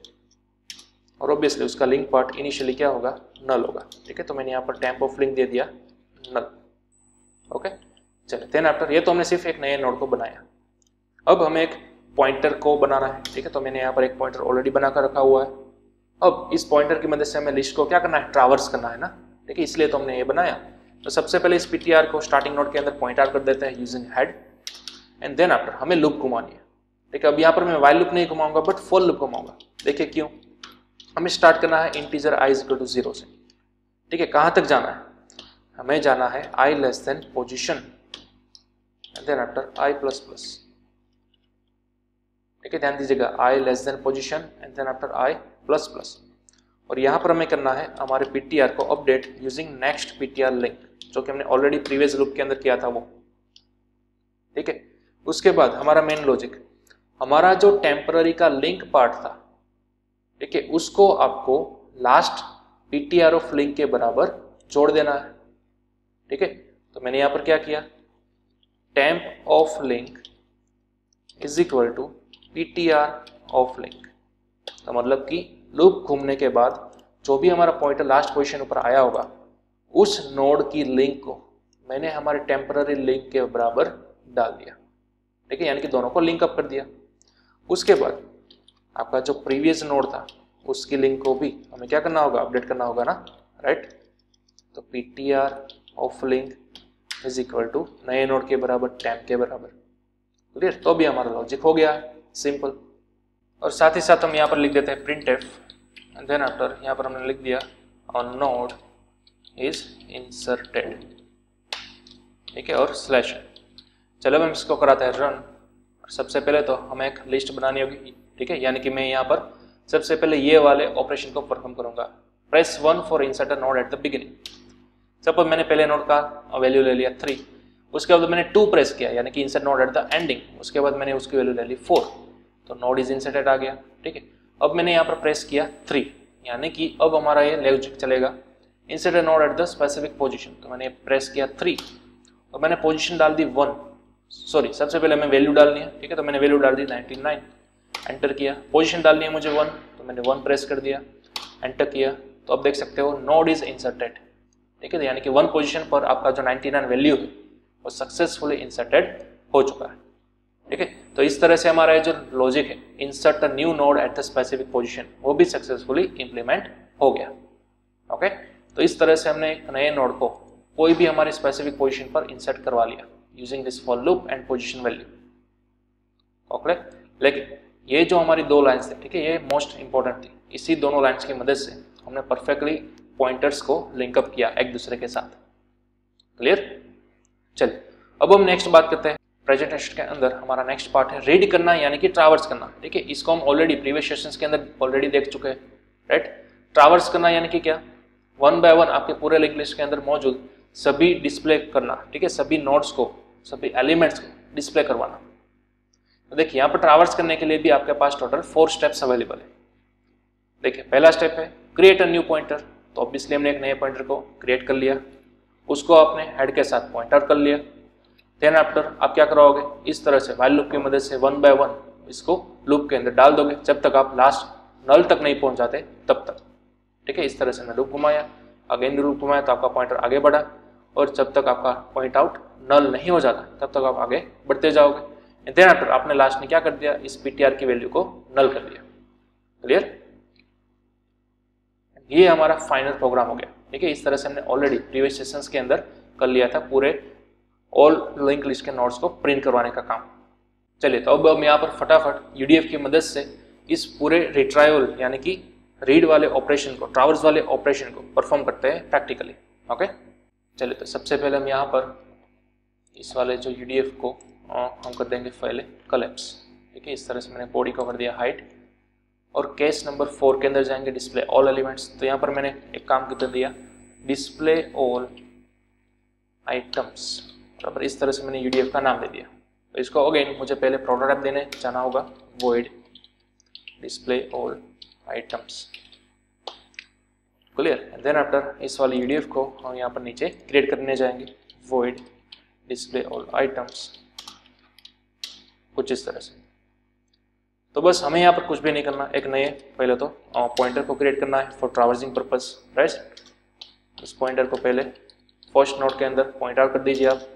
और ऑब्वियसली उसका लिंक पार्ट इनिशियली क्या होगा? नल होगा, ठीक है? तो मैंने यहाँ पर टेम्प ऑफ लिंक दे दिया नल। ओके, चलिए, देन आफ्टर ये तो हमने सिर्फ एक नए नोड को बनाया, अब हमें एक पॉइंटर को बनाना है, ठीक है? तो मैंने यहाँ पर एक पॉइंटर ऑलरेडी बनाकर रखा हुआ है। अब इस पॉइंटर की मदद से हमें लिस्ट को क्या करना है? ट्रैवर्स करना है ना, ठीक है? इसलिए तो हमने ये बनाया। तो सबसे पहले इस ptr को स्टार्टिंग नोड के अंदर पॉइंट आउट कर देते हैं using head, and then after हमें लूप घुमानी है, ठीक है? अब यहाँ पर मैं वाइल लूप नहीं घुमाऊंगा बट फॉर लूप घुमाऊंगा। देखिए क्यों? हमें स्टार्ट करना है integer i is equal to 0 से, ठीक है? कहाँ तक जाना है? हमें जाना है i less than position and then after i plus plus, ठीक है? ध्यान दीजिएगा, i less than position and then after i plus plus. और यहाँ पर हमें करना है हमारे पीटीआर को update using next PTR link, जो कि हमने ऑलरेडी प्रीवियस लूप के अंदर किया था वो। ठीक है, उसके बाद हमारा मेन लॉजिक, हमारा जो टेम्पररी का लिंक पार्ट था, ठीक है, उसको आपको लास्ट पीटीआर ऑफ लिंक के बराबर जोड़ देना है। ठीक है, तो मैंने यहां पर क्या किया, temp of link is equal to PTR of link. तो मतलब कि लूप घूमने के बाद जो भी हमारा पॉइंटर लास्ट पोजीशन ऊपर आया होगा, उस नोड की लिंक को मैंने हमारे टेम्पररी लिंक के बराबर डाल दिया। ठीक है, यानी कि दोनों को लिंक अप कर दिया। उसके बाद आपका जो प्रीवियस नोड था उसकी लिंक को भी हमें क्या करना होगा, अपडेट करना होगा ना, राइट। तो PTR of link is equal to नए नोड के बराबर टेम्प के बराबर। क्लियर, तो भी हमारा लॉजिक हो गया सिंपल। और साथ ही साथ हम यहाँ पर लिख देते हैं printf, and then after यहाँ पर हमने लिख दिया ऑन नोड इज इंसर्टेड। ठीक है, और स्लैश। चलो हम इसको कराते हैं रन। सबसे पहले तो हमें एक लिस्ट बनानी होगी। ठीक है, यानी कि मैं यहाँ पर सबसे पहले ये वाले ऑपरेशन को परफॉर्म करूंगा। Press 1 for insert a node eight the beginning. Suppose मैंने पहले नोड का वैल्यू ले लिया 3, उसके बाद मैंने 2 प्रेस किया, यानी कि insert node at the ending, उसके बाद मैंने उसकी वैल्यू ले ली 4, तो नोड इज इंसर्टेड आ गया। ठीक है, अब मैंने यहाँ पर प्रेस किया 3, यानी कि अब हमारा ये लॉजिक चलेगा insert a node at the specific position. तो मैंने प्रेस किया 3 और मैंने पोजीशन डाल दी 1, सॉरी सबसे पहले हमें वैल्यू डालनी है। ठीक है, तो मैंने वैल्यू डाल दी 99, एंटर किया। पोजीशन डालनी है मुझे 1, तो मैंने 1 प्रेस कर दिया, एंटर किया। तो अब देख सकते हो नोड इज इंसर्टेड। ठीक है, यानी कि 1 पोजीशन पर आपका जो 99 वैल्यू है वो सक्सेसफुली इंसर्टेड हो चुका है। ठीक है, तो इस तरह से हमारा जो लॉजिक है insert a new node at the specific position, वो भी सक्सेसफुली इंप्लीमेंट हो गया। ओके, तो इस तरह से हमने एक नए नोड को कोई भी हमारे स्पेसिफिक पोजीशन पर इंसर्ट करवा लिया using this for loop and position value. Okay, लेकिन ये जो हमारी 2 लाइन्स थी, ठीक है, ये मोस्ट इंपॉर्टेंट थी। इसी दोनों लाइन्स की मदद से हमने परफेक्टली पॉइंटर्स को लिंकअप किया एक दूसरे के साथ। क्लियर, चलिए अब हम नेक्स्ट बात करते हैं। प्रेजेंटेशन के अंदर हमारा नेक्स्ट पार्ट है रीड करना, यानी कि ट्रैवर्स करना। ठीक है, इसको हम ऑलरेडी प्रीवियस सेशंस के अंदर ऑलरेडी देख चुके हैं, राइट। ट्रैवर्स करना यानी कि क्या, 1 बाय 1 आपके पूरे लिंक लिस्ट के अंदर मौजूद सभी डिस्प्ले करना। ठीक है, सभी नोड्स को, सभी एलिमेंट्स को डिस्प्ले करवाना। तो देखिए यहाँ पर ट्रैवर्स करने के लिए भी आपके पास टोटल 4 स्टेप्स अवेलेबल है। देखिए पहला स्टेप है क्रिएट अ न्यू पॉइंटर। तो ऑब्वियसली हमने एक नए पॉइंटर को क्रिएट कर लिया, उसको आपने हेड के साथ पॉइंट आउट कर लिया। देन आफ्टर आप क्या करोगे, इस तरह से व्हाइल लूप की मदद से 1 बाय 1 इसको लूप के अंदर डाल दोगे जब तक आप लास्ट नल तक नहीं पहुंच जाते तब तक। ठीक है, इस तरह से मैं लूप घुमाया, अगेन लूप घुमाया तो आपका पॉइंटर आगे बढ़ा, और जब तक आपका पॉइंट आउट नल नहीं हो जाता तब तक आप आगे बढ़ते जाओगे। देन आफ्टर आपने लास्ट में क्या कर दिया, इस पीटीआर की वैल्यू को नल कर दिया। क्लियर, ये हमारा फाइनल प्रोग्राम हो गया। ठीक है, इस तरह से हमने ऑलरेडी प्रीवियस सेशंस के अंदर कर लिया था पूरे ऑल लिंक लिस्ट के नोड्स को प्रिंट करवाने का काम। चलिए तो अब हम यहाँ पर फटाफट यूडीएफ की मदद से इस पूरे रिट्राइवल यानी कि रीड वाले ऑपरेशन को, ट्रैवर्स वाले ऑपरेशन को परफॉर्म करते हैं प्रैक्टिकली। ओके, चलिए तो सबसे पहले हम यहाँ पर इस वाले जो यूडीएफ को हम कर देंगे पहले कोलैप्स। ठीक है, इस तरह से मैंने बॉडी को कर दिया हाइट, और केस नंबर 4 के अंदर जाएंगे डिस्प्ले ऑल एलिमेंट्स। तो यहाँ पर मैंने एक काम कर दिया डिस्प्ले ऑल आइटम्स, बराबर इस तरह से मैंने यूडीएफ का नाम दे दिया। तो इसको अगेन मुझे पहले प्रोटोटाइप देने जाना होगा, void display all items. Clear, and then after इस वाले यूडीएफ को हम यहाँ पर नीचे क्रिएट करने जाएंगे void डिस्प्ले ऑल आइटम्स, कुछ इस तरह से। तो बस हमें यहाँ पर कुछ भी नहीं करना, एक नए पहले तो पॉइंटर को क्रिएट करना है फॉर ट्रैवर्सिंग पर्पस, राइट। इस पॉइंटर को पहले फर्स्ट नोड के अंदर पॉइंट आउट कर दीजिए आप,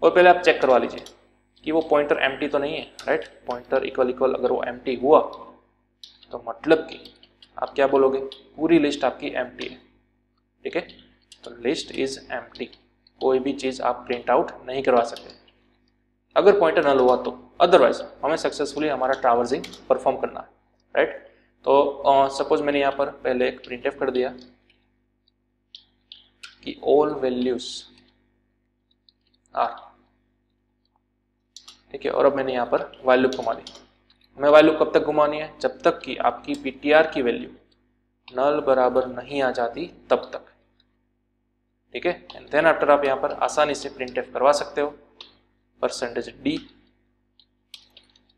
और पहले आप चेक करवा लीजिए कि वो पॉइंटर एम्प्टी तो नहीं है, राइट। पॉइंटर इक्वल इक्वल अगर वो एम्प्टी हुआ तो मतलब कि आप क्या बोलोगे, पूरी लिस्ट आपकी एम्प्टी है। ठीक है, तो लिस्ट इज एम्प्टी, कोई भी चीज़ आप प्रिंट आउट नहीं करवा सकते अगर पॉइंटर नल हुआ तो। अदरवाइज हमें सक्सेसफुली हमारा ट्रैवर्सिंग परफॉर्म करना है, राइट। तो सपोज मैंने यहाँ पर पहले एक प्रिंटफ कर दिया कि ऑल वैल्यूज आर, ठीक है, और अब मैंने यहाँ पर व्हाइल लूप घुमा दी। हमें व्हाइल लूप कब तक घुमानी है, जब तक कि आपकी पीटीआर की वैल्यू नल बराबर नहीं आ जाती तब तक, ठीक है। एंड देन आफ्टर आप यहाँ पर आसानी से प्रिंटएफ करवा सकते हो %d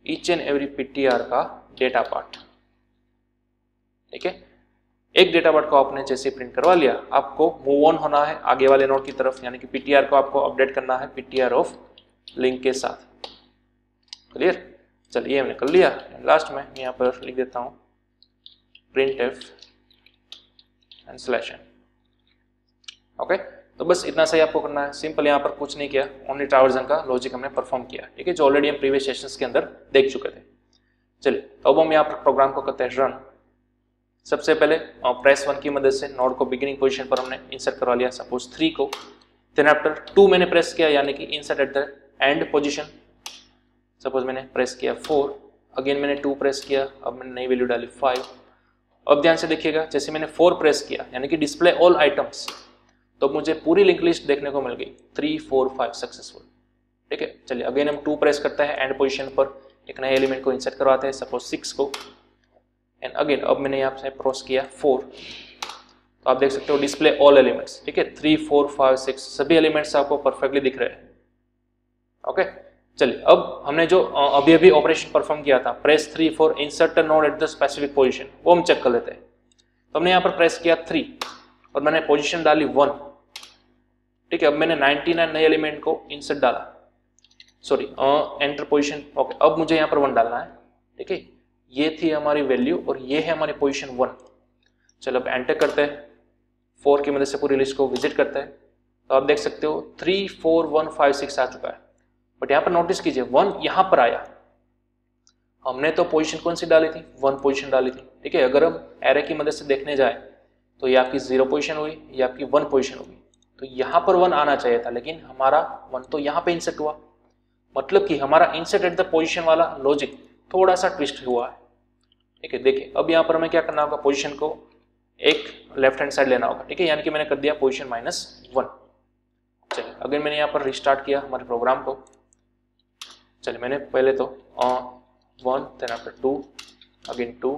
each and every ptr का डेटा पार्ट, ठीक है। एक डेटा पार्ट को आपने जैसे प्रिंट करवा लिया, आपको मूव ऑन होना है आगे वाले नोड की तरफ, यानी कि ptr को आपको अपडेट करना है ptr ऑफ लिंक के साथ। क्लियर? चलिए हमने कर लिया। लास्ट में यहाँ पर लिख देता हूँ printf एंड /n। ओके, तो बस इतना सही आपको करना है। सिंपल, यहाँ पर कुछ नहीं किया, ओनली ट्रावर्जन का लॉजिक हमने परफॉर्म किया, ठीक है, जो ऑलरेडी हम प्रीवियस सेशंस के अंदर देख चुके थे। चलिए तो अब हम यहाँ पर प्रोग्राम को करते हैं रन। सबसे पहले प्रेस 1 की मदद से नोड को बिगिनिंग पोजीशन पर हमने इंसर्ट करवा लिया, सपोज 3 को। देन आफ्टर 2 मैंने प्रेस किया, यानी कि insert at the end position. Suppose मैंने प्रेस किया 4, अगेन मैंने 2 प्रेस किया, अब मैंने नई वैल्यू डाली 5। अब ध्यान से देखिएगा, जैसे मैंने 4 प्रेस किया यानी कि डिस्प्ले ऑल आइटम्स, तो मुझे पूरी लिंक लिस्ट देखने को मिल गई 3 4 5 सक्सेसफुल, ठीक है। चलिए अगेन हम 2 प्रेस करते हैं, एंड पोजीशन पर एक नए एलिमेंट को इंसर्ट करवाते हैं, सपोज 6 को। एंड अगेन अब मैंने यहाँ से प्रेस किया 4, तो आप देख सकते हो डिस्प्ले ऑल एलिमेंट्स, ठीक है, 3 4 5 6 सभी एलिमेंट्स आपको परफेक्टली दिख रहे हैं। ओके, चलिए अब हमने जो अभी अभी ऑपरेशन परफॉर्म किया था, press 3 for insert a node at the specific position, वो हम चेक कर लेते हैं। तो हमने यहाँ पर प्रेस किया 3 और मैंने पोजीशन डाली 1, ठीक है। अब मैंने 99 नए एलिमेंट को इंसर्ट डाला, सॉरी एंटर पोजीशन। ओके, अब मुझे यहाँ पर 1 डालना है, ठीक है। ये थी हमारी वैल्यू और ये है हमारी पोजीशन 1। चलो अब एंटर करते हैं, 4 की मदद से पूरी लिस्ट को विजिट करते हैं, तो आप देख सकते हो 3 4 1 5 6 आ चुका है। बट यहाँ पर नोटिस कीजिए 1 यहाँ पर आया, हमने तो पोजीशन कौन सी डाली थी, 1 पोजीशन डाली थी, ठीक है। अगर हम एरे की मदद से देखने जाए तो ये आपकी 0 पोजीशन हुई, ये आपकी 1 पोजीशन होगी, तो यहाँ पर 1 आना चाहिए था, लेकिन हमारा 1 तो यहाँ पे इंसर्ट हुआ। मतलब कि हमारा इंसर्ट एट द पोजीशन वाला लॉजिक थोड़ा सा ट्विस्ट हुआ है, ठीक है। देखिए अब यहाँ पर हमें क्या करना होगा, पोजीशन को एक लेफ्ट हैंड साइड लेना होगा, ठीक है, यानी कि मैंने कर दिया पोजीशन -1। चलिए अगर मैंने यहाँ पर रिस्टार्ट किया हमारे प्रोग्राम को, चलिए मैंने पहले तो 1 देन आफ्टर 2 अगेन 2,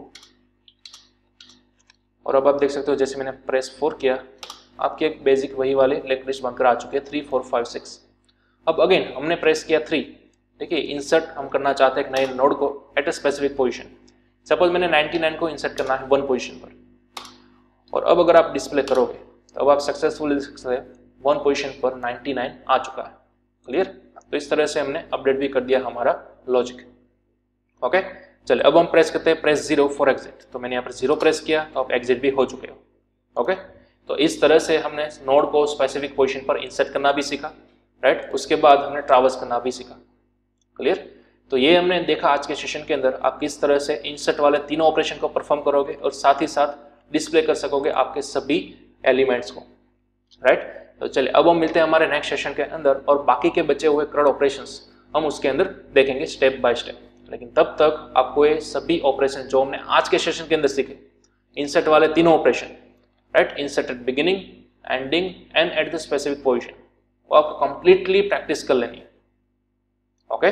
और अब आप देख सकते हो जैसे मैंने प्रेस 4 किया, आपकी एक बेसिक वही वाले लिंक लिस्ट बनकर आ चुके हैं 3 4 5 6। अब अगेन हमने प्रेस किया 3, देखिए इंसर्ट हम करना चाहते हैं एक नए नोड को at a specific position. Suppose मैंने 99 को इंसर्ट करना है 1 पोजीशन पर, और अब अगर आप डिस्प्ले करोगे तो अब आप सक्सेसफुली देख सकते हैं 1 पोजीशन पर 99 आ चुका है। क्लियर? तो इस तरह से हमने अपडेट भी कर दिया हमारा लॉजिक। ओके, चलिए अब हम प्रेस करते हैं प्रेस 0 फॉर एग्जिट। तो मैंने यहाँ पर 0 प्रेस किया, तो आप एग्जिट भी हो चुके हो। ओके, तो इस तरह से हमने नोड को स्पेसिफिक पोजीशन पर इंसर्ट करना भी सीखा, राइट। उसके बाद हमने ट्रैवर्स करना भी सीखा। क्लियर? तो ये हमने देखा आज के सेशन के अंदर आप किस तरह से इंसर्ट वाले तीनों ऑपरेशन को परफॉर्म करोगे और साथ ही साथ डिस्प्ले कर सकोगे आपके सभी एलिमेंट्स को, राइट। तो चलिए अब हम मिलते हैं हमारे नेक्स्ट सेशन के अंदर, और बाकी के बचे हुए CRUD ऑपरेशंस हम उसके अंदर देखेंगे स्टेप बाय स्टेप। लेकिन तब तक आपको ये सभी ऑपरेशन जो हमने आज के सेशन के अंदर सीखे, इंसर्ट वाले तीनों operation, right, insert at beginning, ending and at the specific position, वो आपको कंप्लीटली प्रैक्टिस कर लेनी है। ओके।